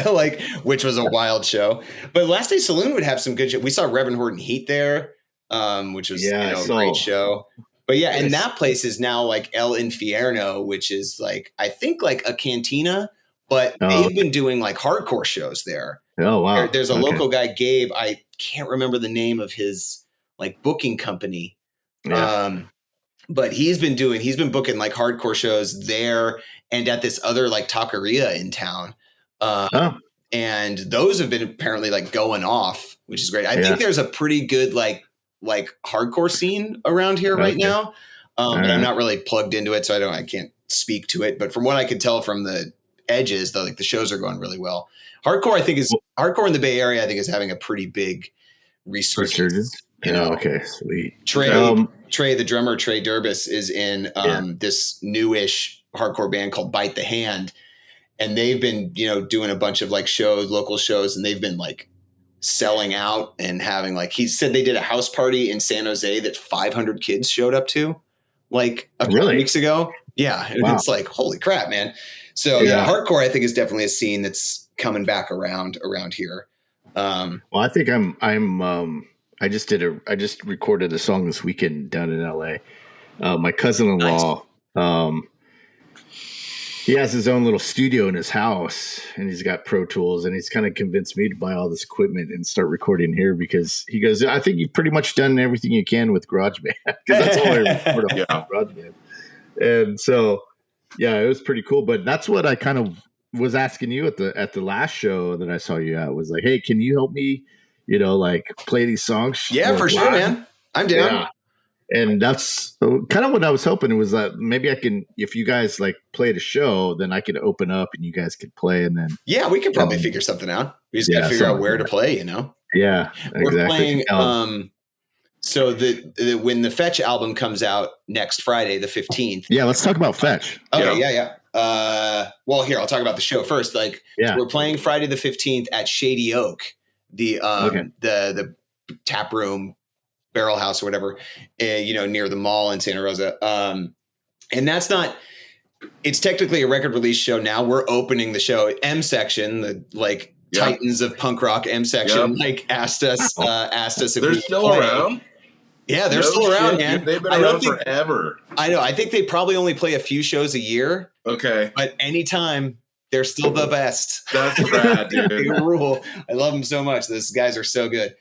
like, which was a wild show. But Last Day Saloon would have some good shit. We saw Reverend Horton Heat there, which was a great show. But and that place is now like El Infierno, which is like, I think like a cantina, but they've been doing like hardcore shows there. Oh, wow. There's a local guy, Gabe. I can't remember the name of his like booking company. Yeah. But he's been booking like hardcore shows there and at this other like taqueria in town. And those have been apparently like going off, which is great. I think there's a pretty good like hardcore scene around here right now. But I'm not really plugged into it, so I can't speak to it. But from what I could tell from the edges, though, like the shows are going really well. Hardcore in the Bay Area, I think, is having a pretty big resurgence. You know, sweet. Trey, the drummer, Trey Durbis, is in this newish hardcore band called Bite the Hand. And they've been, doing a bunch of like shows, local shows, and they've been like selling out and having like, he said they did a house party in San Jose that 500 kids showed up to like a couple weeks ago. Yeah. And it's like, holy crap, man. So hardcore, I think, is definitely a scene that's coming back around here. Well, I think I just recorded a song this weekend down in LA. My cousin-in-law, he has his own little studio in his house, and he's got Pro Tools, and he's kind of convinced me to buy all this equipment and start recording here because he goes, I think you've pretty much done everything you can with GarageBand because that's all I record on GarageBand. And so, yeah, it was pretty cool. But that's what I kind of was asking you at the last show that I saw you at, was like, hey, can you help me, like play these songs? Yeah, for sure, man. I'm down. Yeah. And that's kind of what I was hoping. It was that maybe I can, if you guys like played a show, then I could open up and you guys could play, and then we could probably figure something out. We just got to figure out where to play. Yeah, we're playing. So when the Fetch album comes out next Friday, the 15th. Yeah, let's talk about Fetch. Okay, yeah. Well, here I'll talk about the show first. So we're playing Friday the 15th at Shady Oak, the tap room, barrel house or whatever, near the mall in Santa Rosa. And that's not, it's technically a record release show now. We're opening the show. M Section, the titans of punk rock, M Section, asked us if they're still around. Yeah, they're still around, man. They've been around forever. I know. I think they probably only play a few shows a year. Okay. But anytime, they're still the best. That's rad, dude. They rule. I love them so much. Those guys are so good.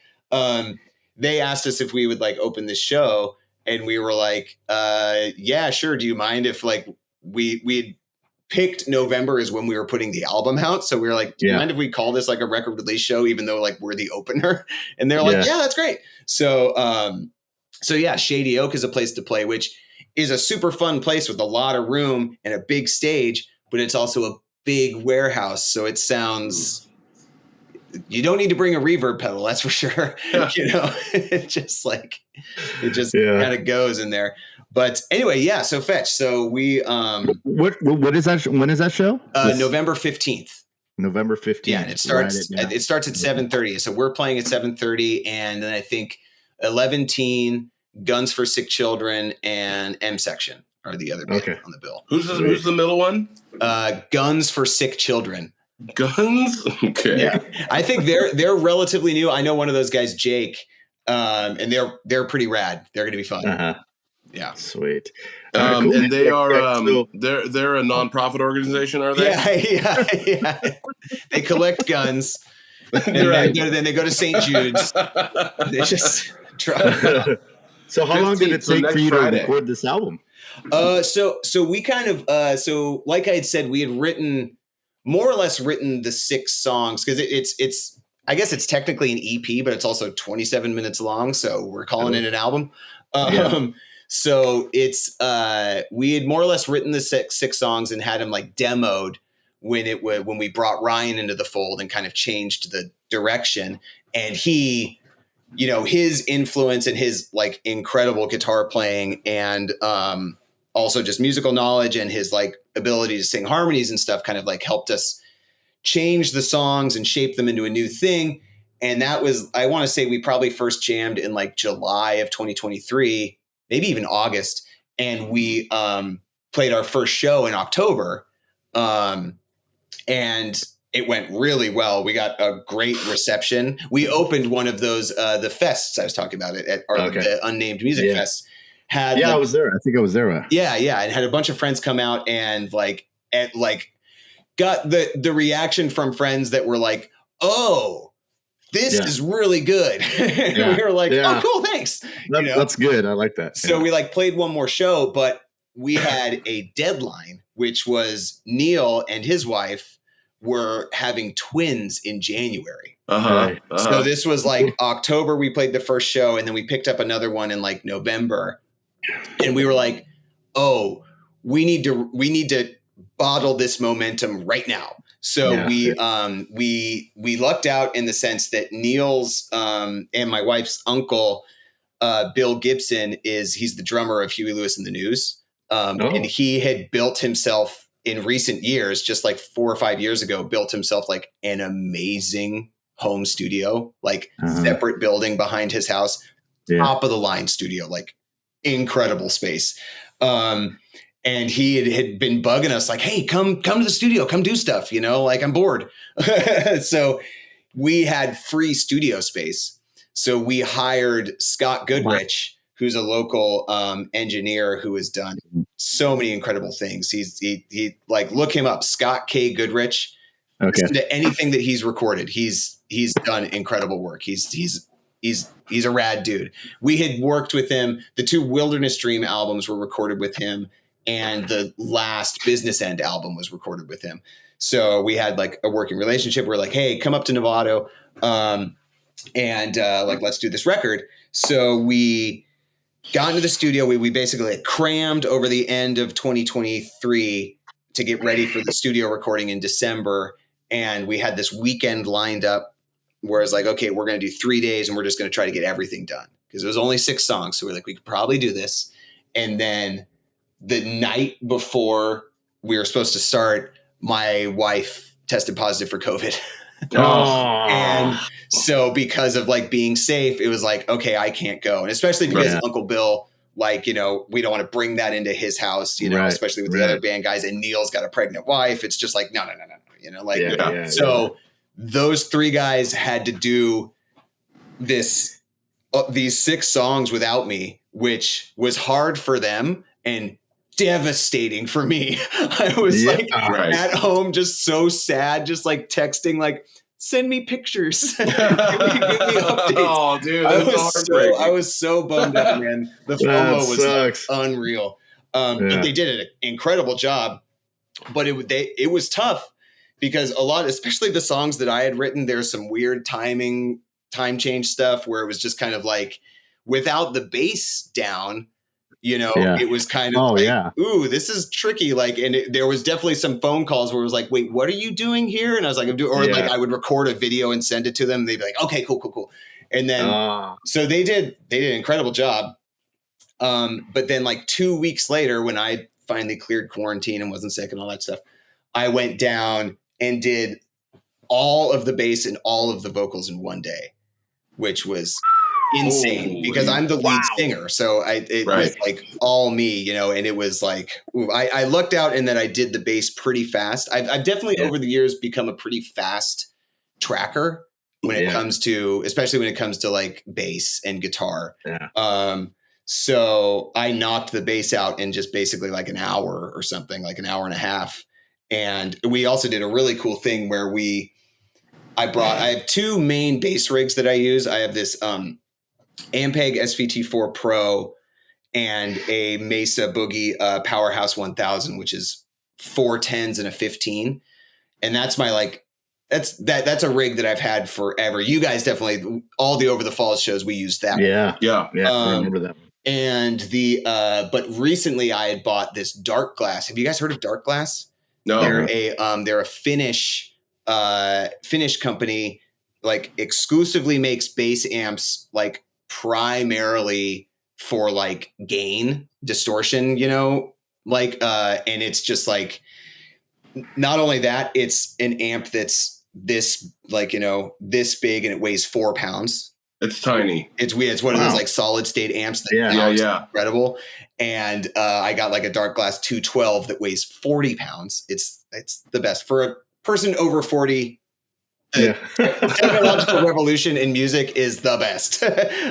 They asked us if we would open this show, and we were like, yeah, sure. Do you mind if we picked November as when we were putting the album out? So we were like, do you mind if we call this a record release show, even though we're the opener? And they're like, yeah, that's great. So yeah, Shady Oak is a place to play, which is a super fun place with a lot of room and a big stage, but it's also a big warehouse. So it sounds, you don't need to bring a reverb pedal, that's for sure. It just kind of goes in there. But anyway, yeah. So Fetch. So we what is that? When is that show? November 15th. November 15th. Yeah, and it starts at 7:30. So we're playing at 7:30, and then I think 11 Teen, Guns for Sick Children, and M Section are the other band on the bill. Who's the middle one? Guns for Sick Children. Guns? Okay. Yeah. I think they're relatively new. I know one of those guys, Jake, and they're pretty rad. They're going to be fun. Uh-huh. Yeah. Sweet. Cool. And they are they're a nonprofit organization, are they? Yeah. They collect guns. And then they go to St. Jude's. They just try. So how long did it take for you to record this album? So we kind of so like I had said, we had more or less written the 6 songs, because it's I guess it's technically an EP, but it's also 27 minutes long, so we're calling it an album. So it's we had more or less written the six songs and had them demoed when we brought Ryan into the fold and kind of changed the direction. And he, his influence and his incredible guitar playing and also just musical knowledge and his ability to sing harmonies and stuff kind of helped us change the songs and shape them into a new thing. And that was, I want to say, we probably first jammed in July of 2023, maybe even August. And we played our first show in October. And it went really well. We got a great reception. We opened one of those, the fests I was talking about at the Unnamed Music Fest. I was there. I think I was there. Yeah. And had a bunch of friends come out and got the reaction from friends that were like, oh, this is really good. We were like, oh, cool, thanks. That's good. I like that. So we played one more show, but we had a deadline, which was Neil and his wife were having twins in January. So this was October, we played the first show, and then we picked up another one in November. And we were like, oh, we need to bottle this momentum right now. So we lucked out in the sense that Neil's and my wife's uncle, Bill Gibson, he's the drummer of Huey Lewis and the News. And he had built himself in recent years, just like 4 or 5 years ago, built himself like an amazing home studio, like separate building behind his house, top of the line studio, like incredible space. And he had been bugging us like, hey, come to the studio, come do stuff, like I'm bored. So we had free studio space. So we hired Scott Goodrich, who's a local engineer who has done so many incredible things. He like, look him up, Scott K. Goodrich. Listen to anything that he's recorded. He's done incredible work. He's a rad dude. We had worked with him. The 2 Wilderness Dream albums were recorded with him, and the last Business End album was recorded with him. So we had like a working relationship. We're like, hey, come up to Novato, and like, let's do this record. So we got into the studio. We basically had crammed over the end of 2023 to get ready for the studio recording in December. And we had this weekend lined up where it's like, okay, we're going to do 3 days and we're just going to try to get everything done, because it was only 6 songs. So we're like, we could probably do this. And then the night before we were supposed to start, my wife tested positive for COVID. And so because of like being safe, it was like, okay, I can't go. And especially because Uncle Bill, like, we don't want to bring that into his house, especially with the other band guys, and Neil's got a pregnant wife. It's just like, no. So those 3 guys had to do these 6 songs without me, which was hard for them and devastating for me. I was at home, just so sad, just like texting, like, send me pictures. give me updates. Oh, dude, I was so bummed out, man. The FOMO was like unreal. But they did an incredible job. But it was tough because a lot, especially the songs that I had written, there's some weird time change stuff where it was just kind of like, without the bass down, it was kind of ooh, this is tricky. Like, and there was definitely some phone calls where it was like, wait, what are you doing here? And I was like, like I would record a video and send it to them. And they'd be like, okay, cool. And then, so they did an incredible job. But then like 2 weeks later, when I finally cleared quarantine and wasn't sick and all that stuff, I went down and did all of the bass and all of the vocals in one day, which was insane because I'm the lead singer. So it was like all me, and it was like, I lucked out in that I did the bass pretty fast. I've definitely over the years become a pretty fast tracker when it comes to, especially when it comes to like bass and guitar. So I knocked the bass out in just basically like an hour or something, like an hour and a half. And we also did a really cool thing where I have 2 main bass rigs that I use. I have this Ampeg SVT4 Pro and a Mesa Boogie Powerhouse 1000, which is 4 10s and a 15. And that's my that's a rig that I've had forever. You guys definitely, all the Over the Falls shows, we used that. Yeah. I remember that. And but recently I had bought this Dark Glass. Have you guys heard of Dark Glass? No. They're a Finnish company, like exclusively makes bass amps, like primarily for like gain distortion, and it's just like, not only that, it's an amp that's this, like, this big, and it weighs 4 pounds. It's tiny. It's weird. It's one of those like solid state amps that incredible. And I got like a Dark Glass 212 that weighs 40 pounds. It's the best for a person over 40. The technological revolution in music is the best.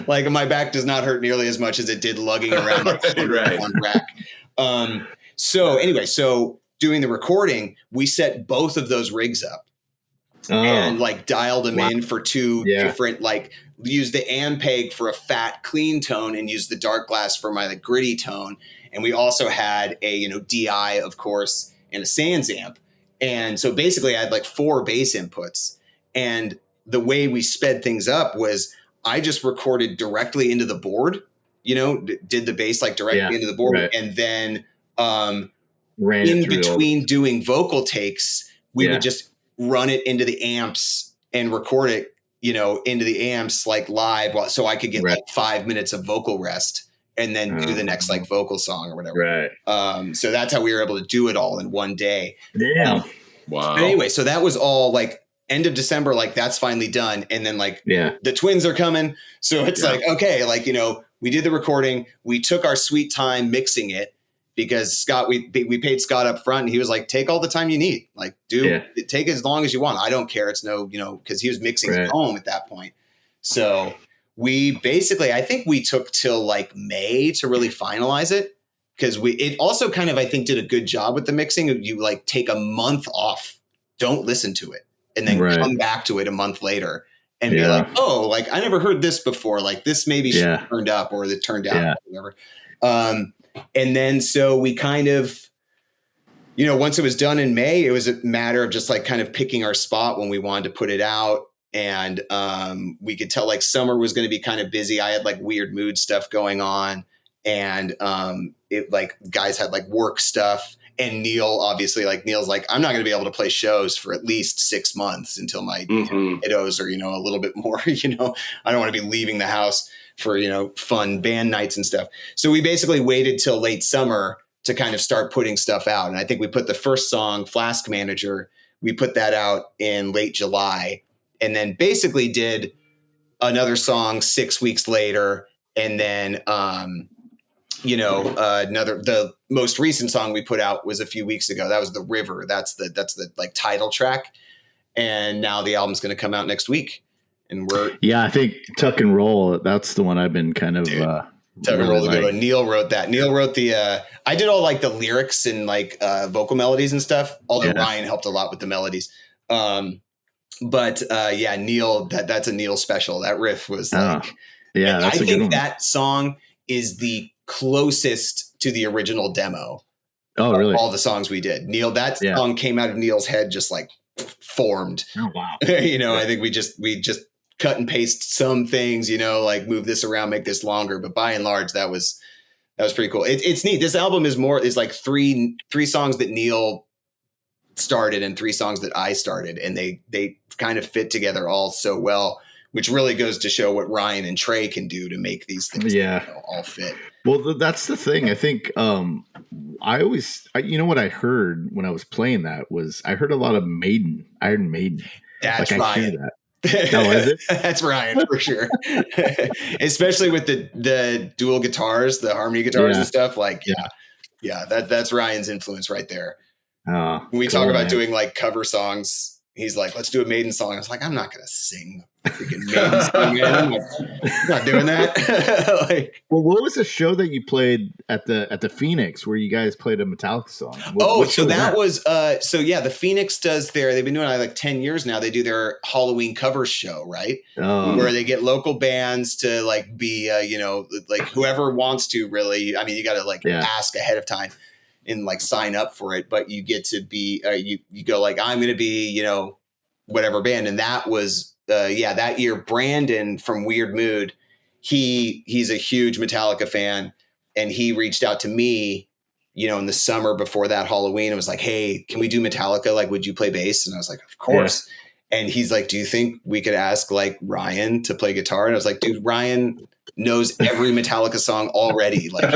Like, my back does not hurt nearly as much as it did lugging around on rack. So anyway, doing the recording, we set both of those rigs up and like dialed them in for 2 different, like, use the Ampeg for a fat, clean tone and use the Dark Glass for my like gritty tone. And we also had a, DI, of course, and a Sans amp. And so basically I had like 4 bass inputs. And the way we sped things up was I just recorded directly into the board, did the bass like directly into the board. Right. And then in between doing vocal takes, we would just run it into the amps and record it, into the amps like live, so I could get like 5 minutes of vocal rest and then do the next like vocal song or whatever. Right. So that's how we were able to do it all in one day. Damn. Wow. But anyway, so that was all like end of December, like that's finally done. And then like the twins are coming. So it's like, okay, like, you know, we did the recording. We took our sweet time mixing it because Scott, we paid Scott up front and he was like, take all the time you need. Like, take as long as you want. I don't care. It's no, you know, because he was mixing at home at that point. So we basically, I think we took till like May to really finalize it. Because it also kind of, I think, did a good job with the mixing. You like take a month off, don't listen to it, and then come back to it a month later and be like, oh, like I never heard this before. Like this maybe should have turned up or it turned down or whatever. And then so we kind of, you know, once it was done in May, it was a matter of just like kind of picking our spot when we wanted to put it out. And we could tell like summer was going to be kind of busy. I had like weird mood stuff going on. And it like guys had like work stuff, and Neil obviously like Neil's like, I'm not going to be able to play shows for at least 6 months until my kiddos are, you know, a little bit more, you know, I don't want to be leaving the house for, you know, fun band nights and stuff. So we basically waited till late summer to kind of start putting stuff out. And I think we put the first song, Flask Manager, we put that out in late July, and then basically did another song 6 weeks later. And then, you know, the most recent song we put out was a few weeks ago. That was The River. That's the like title track. And now the album's going to come out next week. And I think Tuck and Roll. That's the one I've been kind of, Tuck and Roll. Like. Neil wrote that. Neil wrote I did all like the lyrics and like vocal melodies and stuff. Although Ryan helped a lot with the melodies. But Neil, that's a Neil special. That riff was like, that's I think that song is the closest to the original demo. Oh, really? All the songs we did. Neil, that song came out of Neil's head, just like formed. Oh, wow. You know, I think we just cut and paste some things, you know, like move this around, make this longer. But by and large, that was pretty cool. It's neat. This album is like three songs that Neil started and 3 songs that I started, and they kind of fit together all so well, which really goes to show what Ryan and Trey can do to make these things all fit. Well, that's the thing. I think you know what I heard when I was playing that was I heard a lot of Iron Maiden. That's like, Ryan. I hear that. No, is it? That's Ryan for sure. Especially with the dual guitars, the harmony guitars and stuff. Like, that's Ryan's influence right there. When we talk about doing like cover songs, he's like, let's do a Maiden song. I was like, I'm not going to sing the freaking Maiden song, man. I'm not doing that. Like, well, what was the show that you played at the Phoenix where you guys played a Metallica song? So that was the Phoenix they've been doing it like 10 years now. They do their Halloween cover show, right? Where they get local bands to like be, you know, like whoever wants to really, I mean, you got to like ask ahead of time and like sign up for it, but you get to be, you go like, I'm going to be, you know, whatever band. And that was, that year, Brandon from Weird Mood, he's a huge Metallica fan. And he reached out to me, you know, in the summer before that Halloween and was like, hey, can we do Metallica? Like, would you play bass? And I was like, of course. Yeah. And he's like, do you think we could ask like Ryan to play guitar? And I was like, dude, Ryan knows every Metallica song already, like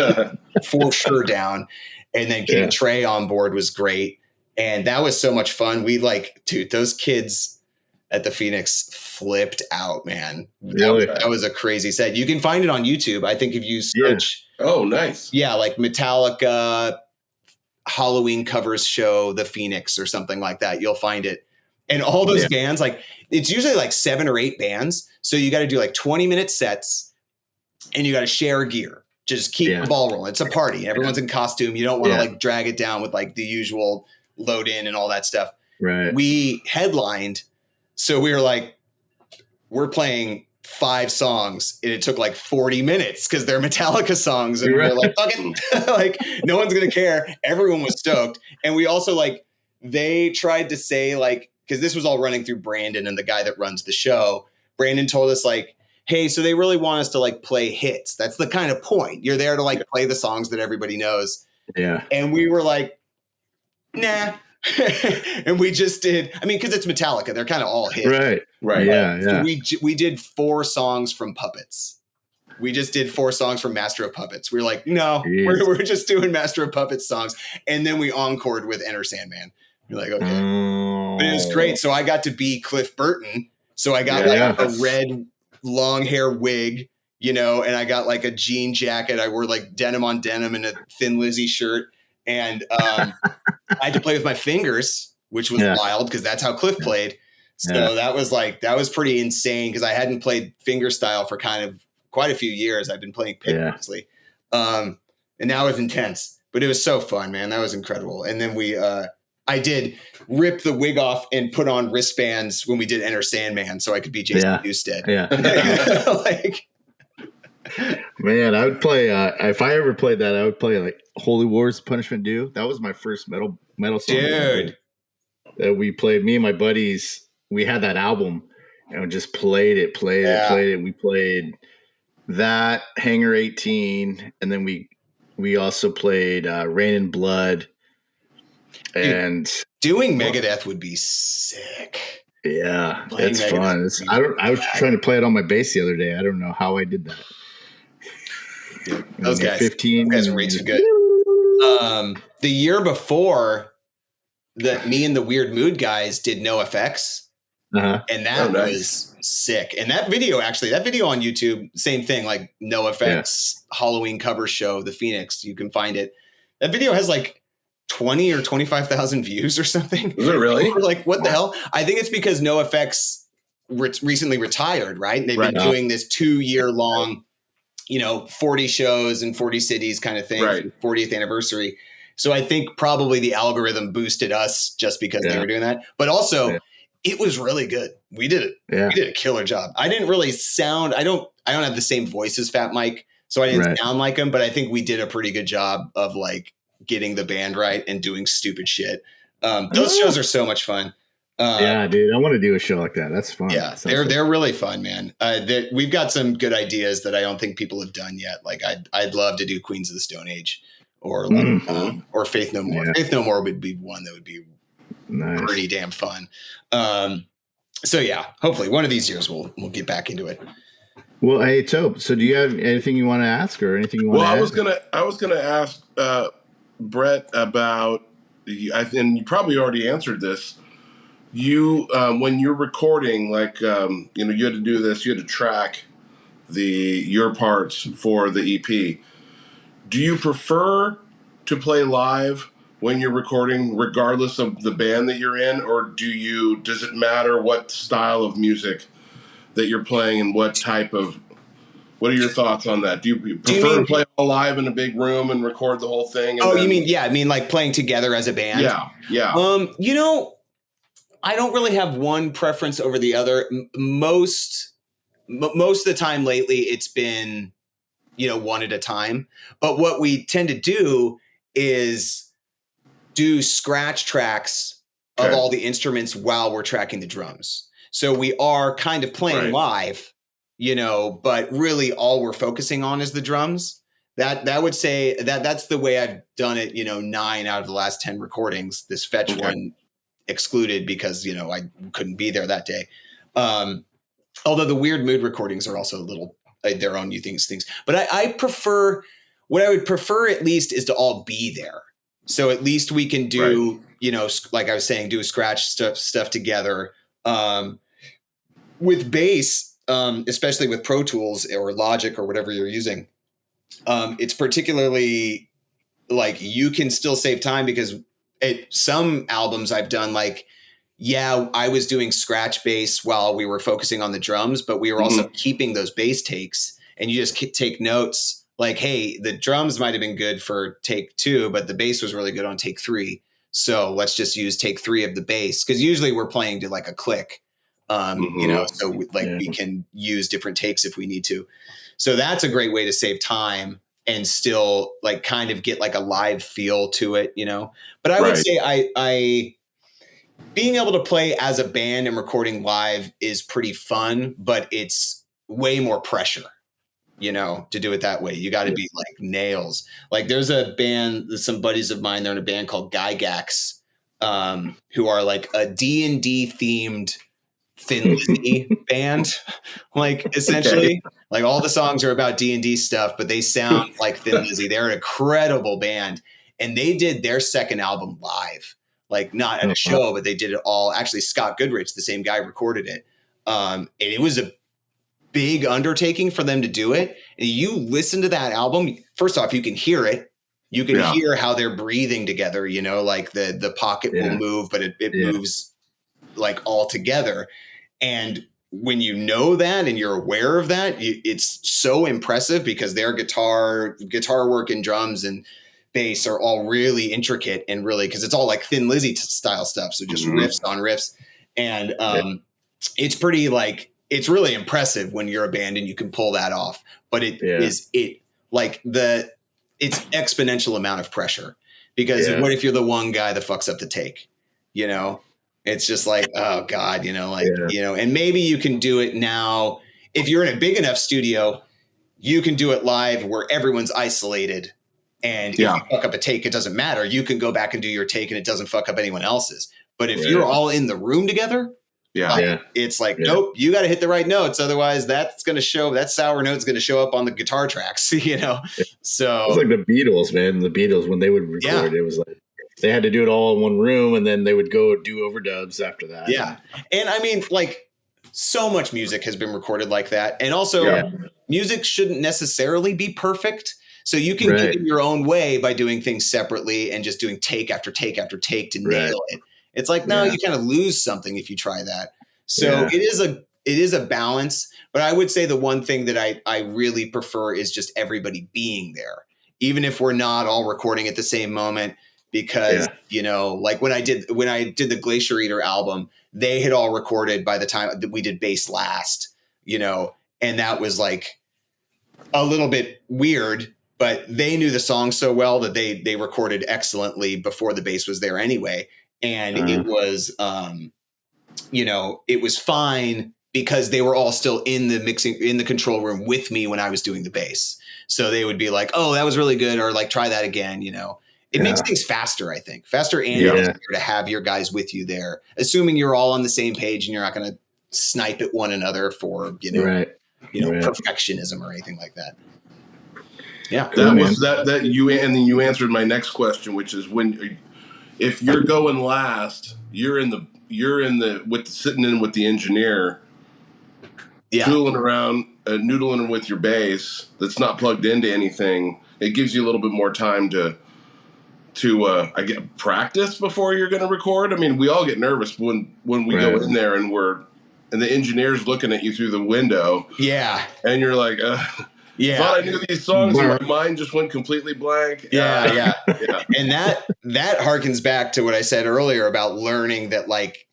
for sure down. And then getting Trey on board was great. And that was so much fun. We those kids at the Phoenix flipped out, man. Really? That was a crazy set. You can find it on YouTube. I think if you search. Yeah. Oh, nice. Yeah. Like Metallica Halloween covers show, the Phoenix or something like that. You'll find it. And all those bands, like it's usually like 7 or 8 bands. So you got to do like 20-minute sets and you got to share gear. Just keep the ball rolling. It's a party. Everyone's in costume. You don't want to like drag it down with like the usual load in and all that stuff. Right. We headlined. So we were like, we're playing 5 songs and it took like 40 minutes because they're Metallica songs. And we're like, fuck it. Like no one's going to care. Everyone was stoked. And we also like, they tried to say like, because this was all running through Brandon and the guy that runs the show. Brandon told us like, hey, so they really want us to like play hits. That's the kind of point. You're there to like play the songs that everybody knows. Yeah. And we were like, nah. And we just did. I mean, because it's Metallica. They're kind of all hits. Right. Right. Yeah. So we did 4 songs from Puppets. we just did 4 songs from Master of Puppets. We were like, no, we're just doing Master of Puppets songs. And then we encored with Enter Sandman. You're like, okay. But it was great. So I got to be Cliff Burton. So I got like a red long hair wig, you know, and I got like a jean jacket. I wore like denim on denim and a Thin Lizzy shirt. And I had to play with my fingers, which was wild because that's how Cliff played. So that was pretty insane because I hadn't played fingerstyle for kind of quite a few years. I've been playing pick mostly. And that was intense, but it was so fun, man. That was incredible. And then I did rip the wig off and put on wristbands when we did Enter Sandman so I could be Jason Newsted. Yeah. Man, I would play, if I ever played that, I would play like Holy Wars Punishment Due. That was my first metal song. Dude. That we played, me and my buddies, we had that album and we just played it. We played that, Hangar 18, and then we also played Rain and Blood. And doing Megadeth would be sick. Yeah, it's fun. I was trying to play it on my bass the other day. I don't know how I did that. Those guys, 15 those guys are way too good. The year before, me and the Weird Mood guys did No Effects, and that was sick. And that video on YouTube, same thing, like No Effects Halloween cover show, The Phoenix. You can find it. That video has like 20 or 25,000 views or something. Is it really? We're like, what the hell? I think it's because No Effects recently retired, right? And they've been doing this 2-year long, 40 shows in 40 cities kind of thing, 40th anniversary. So I think probably the algorithm boosted us just because they were doing that. But also, it was really good. We did it. Yeah. We did a killer job. I didn't really sound. I don't have the same voice as Fat Mike, so I didn't sound like him. But I think we did a pretty good job of like getting the band right and doing stupid shit. Those shows are so much fun. Yeah, dude, I want to do a show like that. That's fun. Yeah, they're really fun, man. We've got some good ideas that I don't think people have done yet. Like I'd love to do Queens of the Stone Age or or Faith No More. Faith No More would be one that would be pretty damn fun. So yeah, hopefully one of these years we'll get back into it. Well, hey, Tobe, so do you have anything you want to ask or anything you want to add? I was gonna ask Bret about, and you probably already answered this. You when you're recording, like you had to do this, you had to track your parts for the EP. Do you prefer to play live when you're recording, regardless of the band that you're in, or does it matter what style of music that you're playing and what are your thoughts on that? Do you prefer to play all live in a big room and record the whole thing? You mean like playing together as a band? Yeah. I don't really have one preference over the other. Most of the time lately, it's been, one at a time. But what we tend to do is do scratch tracks of all the instruments while we're tracking the drums. So we are kind of playing live, but really all we're focusing on is the drums. That would say that's the way I've done it, 9 out of the last 10 recordings. This Fetch one excluded because, I couldn't be there that day. Although the Weird Mood recordings are also a little their own new things. But I prefer, what I would prefer at least is to all be there. So at least we can do, like I was saying, do a scratch stuff together. With bass, especially with Pro Tools or Logic or whatever you're using, it's particularly like you can still save time because some albums I've done, like, I was doing scratch bass while we were focusing on the drums, but we were also keeping those bass takes, and you just take notes like, hey, the drums might've been good for take 2, but the bass was really good on take 3. So let's just use take 3 of the bass. Cause usually we're playing to like a click, so we can use different takes if we need to. So that's a great way to save time and still like kind of get like a live feel to it, but I would say I being able to play as a band and recording live is pretty fun, but it's way more pressure, to do it that way. You got to be like nails. Like there's a band, some buddies of mine, they're in a band called Gygax, who are like a D&D themed Thin Lizzy band, like essentially. Like all the songs are about D&D stuff, but they sound like Thin Lizzy. They're an incredible band, and they did their second album live, like not at a show, but they did it all. Actually, Scott Goodrich, the same guy, recorded it, and it was a big undertaking for them to do it. And you listen to that album, first off, you can hear it. You can hear how they're breathing together, you know, like the pocket will move, but it moves like all together. And when you know that and you're aware of that, it's so impressive because their guitar work and drums and bass are all really intricate and really, because it's all like Thin Lizzy style stuff. So just riffs on riffs. And it's pretty like, it's really impressive when you're a band and you can pull that off. But it's exponential amount of pressure, because what if you're the one guy that fucks up the take, you know? It's just like, oh God, you know, like, you know, and maybe you can do it now. If you're in a big enough studio, you can do it live where everyone's isolated, and if you fuck up a take, it doesn't matter. You can go back and do your take and it doesn't fuck up anyone else's. But if you're all in the room together, it's like, nope, you got to hit the right notes. Otherwise that's going to show, that sour note's going to show up on the guitar tracks, you know? So it's like the Beatles, man. The Beatles, when they would record, it was like, they had to do it all in one room, and then they would go do overdubs after that. Yeah. And I mean, like, so much music has been recorded like that. And also music shouldn't necessarily be perfect. So you can get in your own way by doing things separately and just doing take after take after take to nail it. It's like, no, you kind of lose something if you try that. So it is a balance, but I would say the one thing that I really prefer is just everybody being there, even if we're not all recording at the same moment. Because, you know, like when I did the Glacier Eater album, they had all recorded by the time that we did bass last, you know, and that was like a little bit weird, but they knew the song so well that they recorded excellently before the bass was there anyway. And it was, you know, it was fine because they were all still in the control room with me when I was doing the bass. So they would be like, oh, that was really good. Or like, try that again, you know. It makes things faster, I think. Faster and easier to have your guys with you there, assuming you're all on the same page and you're not going to snipe at one another for, you know, perfectionism or anything like that. Yeah. You answered my next question, which is if you're going last, you're sitting in with the engineer, tooling around, noodling with your bass that's not plugged into anything. It gives you a little bit more time to practice before you're going to record. I mean, we all get nervous when we go in there and the engineer's looking at you through the window. Yeah. And you're like, thought I knew these songs and my mind just went completely blank. Yeah. And that harkens back to what I said earlier about learning that like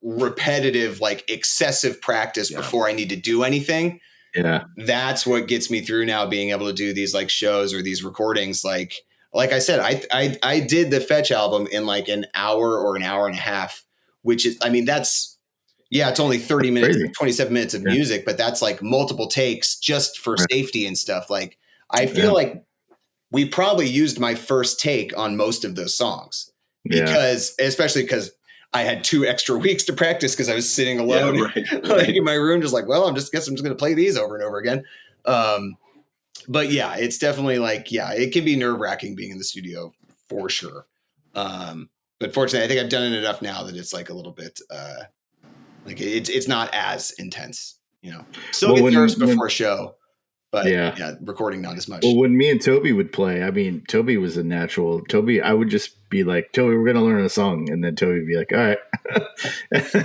repetitive, like excessive practice before I need to do anything. Yeah. That's what gets me through now, being able to do these like shows or these recordings. Like I said, I did the Fetch album in like an hour or an hour and a half, which is, I mean, it's only 30 minutes, 27 minutes of music, but that's like multiple takes just for safety and stuff. Like, I feel like we probably used my first take on most of those songs especially because I had 2 extra weeks to practice because I was sitting alone like in my room, just like, well, I'm just going to play these over and over again. But yeah, it's definitely like, it can be nerve wracking being in the studio for sure. But fortunately, I think I've done it enough now that it's like a little bit, like it's not as intense, you know, still get nerves before a show, but recording not as much. Well, when me and Toby would play, I mean, Toby was a natural. Toby, I would just be like, Toby, we're going to learn a song. And then Toby would be like, all right.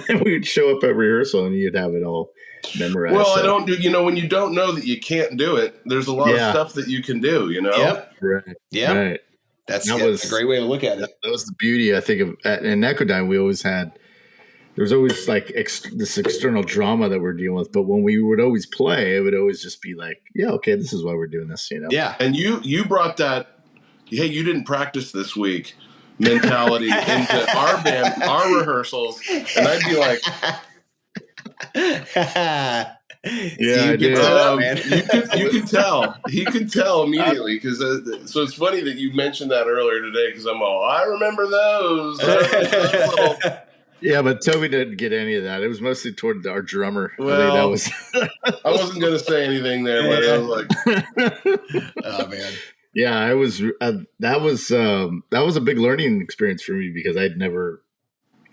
And we would show up at rehearsal and you'd have it all memorized. Well, I don't do, you know, when you don't know that you can't do it, there's a lot of stuff that you can do, you know? Yep. Right. Yeah. Right. That's a great way to look at it. That was the beauty, I think, of in Echodyne. We always had, there was always like this external drama that we're dealing with. But when we would always play, it would always just be like, okay, this is why we're doing this, you know? Yeah. And you brought that, hey, you didn't practice this week mentality into our band, our rehearsals. And I'd be like, I did. You could tell. He could tell immediately because. So it's funny that you mentioned that earlier today because I'm all, I remember those. Yeah, but Toby didn't get any of that. It was mostly toward our drummer. Well, I think that was. I wasn't going to say anything there, but I was like, oh man. Yeah, I was. That was a big learning experience for me because I'd never,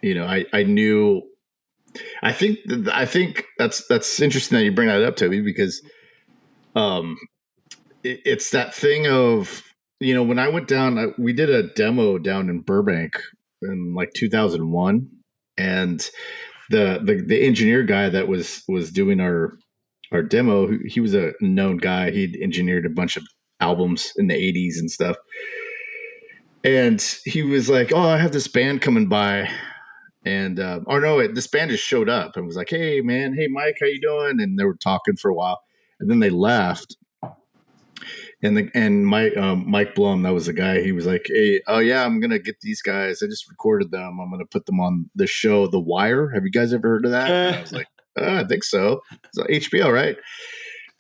I knew. I think that's interesting that you bring that up, Toby, because it's that thing of when I went down, we did a demo down in Burbank in like 2001, and the engineer guy that was doing our demo, he was a known guy. He'd engineered a bunch of albums in the 80s and stuff. And he was like, "Oh, I have this band coming by." And this band just showed up and was like, "Hey man, hey Mike, how you doing?" And they were talking for a while. And then they left. And Mike Blum, that was the guy. He was like, "Hey, oh yeah, I'm gonna get these guys. I just recorded them. I'm gonna put them on the show, The Wire. Have you guys ever heard of that?" And I was like, "I think so. It's HBO, right?"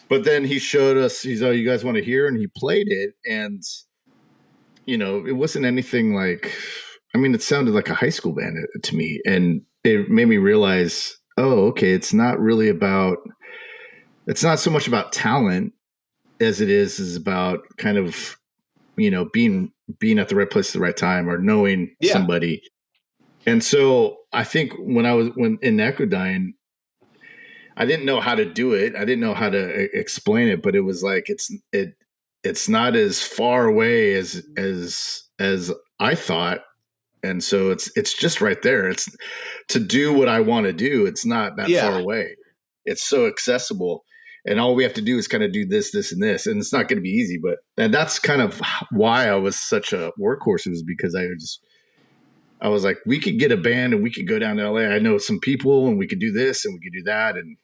But then he showed us. He's, "Oh, you guys want to hear?" And he played it, and it wasn't anything like. I mean, it sounded like a high school band to me, and it made me realize, oh, okay, it's not so much about talent as it is about kind of, being at the right place at the right time or knowing somebody. And so I think when in Echodyne, I didn't know how to do it. I didn't know how to explain it, but it was like, it's not as far away as I thought. And so it's just right there. It's to do what I want to do. It's not that far away. It's so accessible. And all we have to do is kind of do this, this, and this. And it's not going to be easy, and that's kind of why I was such a workhorse, was because I was like, we could get a band and we could go down to LA. I know some people and we could do this and we could do that. And,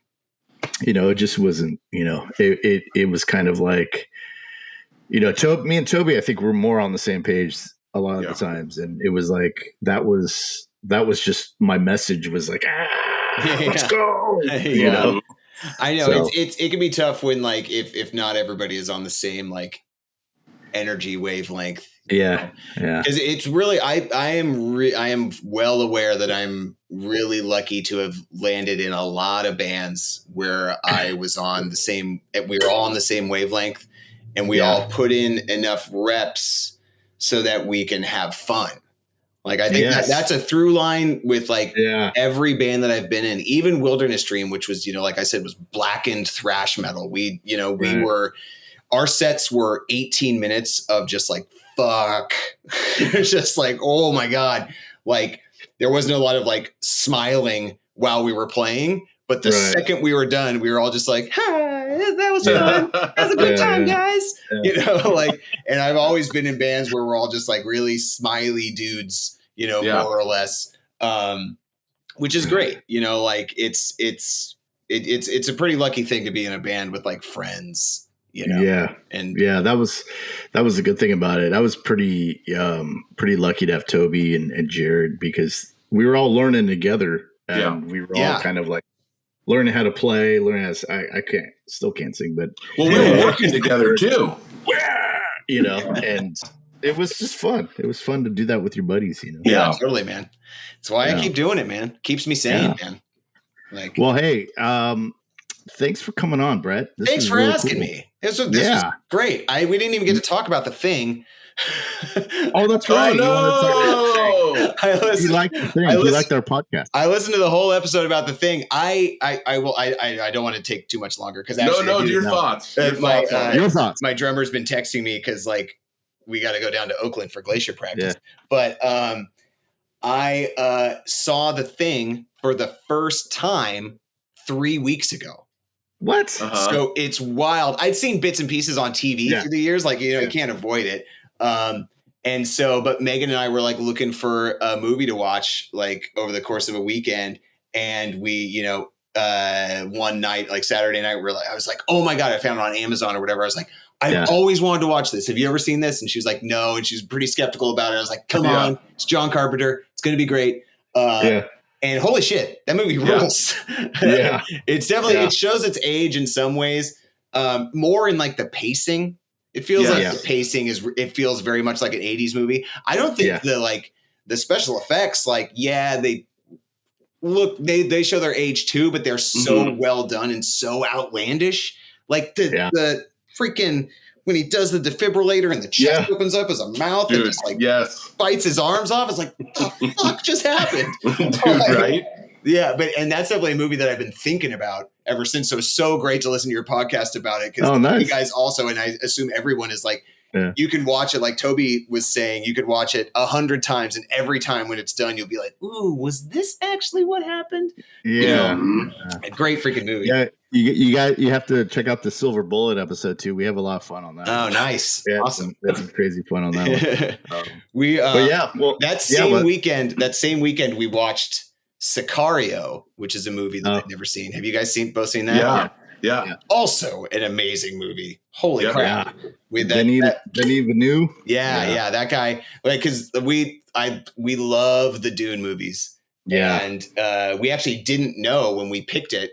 it just wasn't, it was kind of like, me and Toby, I think we're more on the same page a lot of the times. And it was like, that was just my message was like, let's go, I know it can be tough when like if not everybody is on the same like energy wavelength. Yeah. Because it's really I am well aware that I'm really lucky to have landed in a lot of bands where I was on the same. We were all on the same wavelength, and we all put in enough reps so that we can have fun. Like I think that's a through line with like every band that I've been in, even Wilderness Dream, which was, like I said, was blackened thrash metal. We were, our sets were 18 minutes of just like, fuck, just like, oh my God. Like there wasn't a lot of like smiling while we were playing, but the second we were done, we were all just like, hi, that was fun. That was a good time, guys. Like, and I've always been in bands where we're all just like really smiley dudes, more or less, which is great. Like it's a pretty lucky thing to be in a band with like friends, and that was a good thing about it. I was pretty lucky to have Toby and Jared, because we were all learning together, and we were all kind of like learning how to play, I still can't sing, but we were working together too. And it was just fun. It was fun to do that with your buddies, Yeah, totally, man. That's why I keep doing it, man. Keeps me sane, man. Like, well, hey, thanks for coming on, Bret. Thanks for really asking me. This was great. We didn't even get to talk about the thing. Oh, that's right. Oh, no. You liked the thing. You liked our podcast. I listened to the whole episode about the thing. I don't want to take too much longer because your thoughts. Your thoughts. My drummer's been texting me because like we got to go down to Oakland for glacier practice. But I saw the thing for the first time 3 weeks ago. What? So it's wild. I'd seen bits and pieces on TV through the years, like you can't avoid it. And so, but Megan and I were like looking for a movie to watch like over the course of a weekend. And we, one night, like Saturday night, I was like, oh my God, I found it on Amazon or whatever. I was like, I've always wanted to watch this. Have you ever seen this? And she was like, no. And she's pretty skeptical about it. I was like, come on, it's John Carpenter. It's going to be great. And holy shit, that movie rules. It's definitely, it shows its age in some ways, more in like the pacing. It feels like the pacing it feels very much like an 80s movie. I don't think the special effects, like, they look, they show their age too, but they're so well done and so outlandish. Like the freaking when he does the defibrillator and the chest opens up as a mouth and just like bites his arms off. It's like, what the fuck just happened? Dude, right? Yeah, and that's definitely a movie that I've been thinking about ever since. So it's so great to listen to your podcast about it because you guys also, and I assume everyone is like, you can watch it like Toby was saying, you could watch it 100 times, and every time when it's done, you'll be like, "Ooh, was this actually what happened?" Yeah, a great freaking movie. Yeah, you have to check out the Silver Bullet episode too. We have a lot of fun on that. Oh, nice, awesome. That's some crazy fun on that one. That same weekend we watched Sicario, which is a movie that I've never seen. Have you guys both seen that? Yeah. Also an amazing movie. Holy crap. With Denis Villeneuve. Yeah. That guy, like, cause we love the Dune movies. Yeah. And we actually didn't know when we picked it,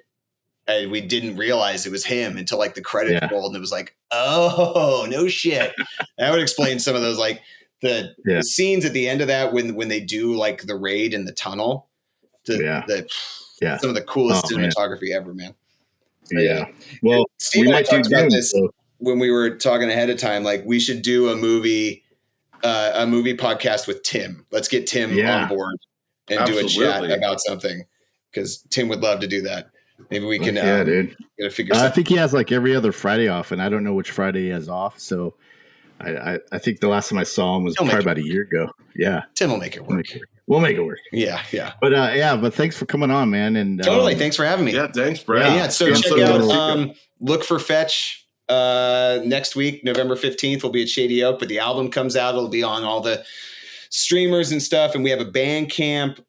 and we didn't realize it was him until like the credits rolled, and it was like, oh, no shit. That would explain some of those, like the scenes at the end of that when they do like the raid in the tunnel. Some of the coolest cinematography ever, man. Yeah. Well, Steve and I talked about this when we were talking ahead of time. Like, we should do a movie podcast with Tim. Let's get Tim on board and do a chat about something, because Tim would love to do that. Maybe we can dude. Figure I think he has like every other Friday off, and I don't know which Friday he has off. So I think the last time I saw him was probably about a year ago. Yeah. Tim will make it work. We'll make it work. Yeah. But thanks for coming on, man. And totally. Thanks for having me. Yeah. Thanks, Bret. Yeah. So check out, look for Fetch next week, November 15th. We'll be at Shady Oak, but the album comes out. It'll be on all the streamers and stuff. And we have a Bandcamp.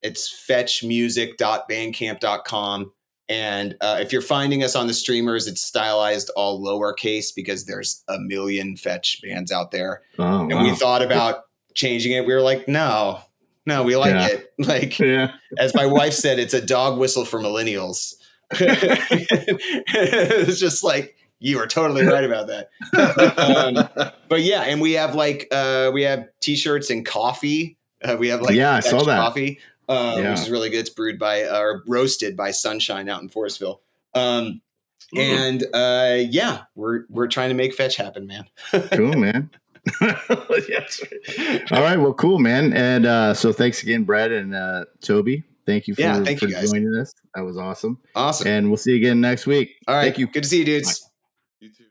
It's fetchmusic.bandcamp.com. And if you're finding us on the streamers, it's stylized all lowercase because there's a million Fetch bands out there. And we thought about changing it. We were like, no, we like it. Like, as my wife said, it's a dog whistle for millennials. It's just like, you are totally right about that. But yeah, and we have we have t-shirts and coffee. We have I saw that coffee. Which is really good. It's brewed by or roasted by Sunshine out in Forestville. And we're trying to make Fetch happen, man. Cool, man. Yes. All right. Well, cool, man. And so thanks again, Bret and Toby. Thank you for joining us. That was awesome. Awesome. And we'll see you again next week. All right. Thank you. Good to see you, dudes. You too.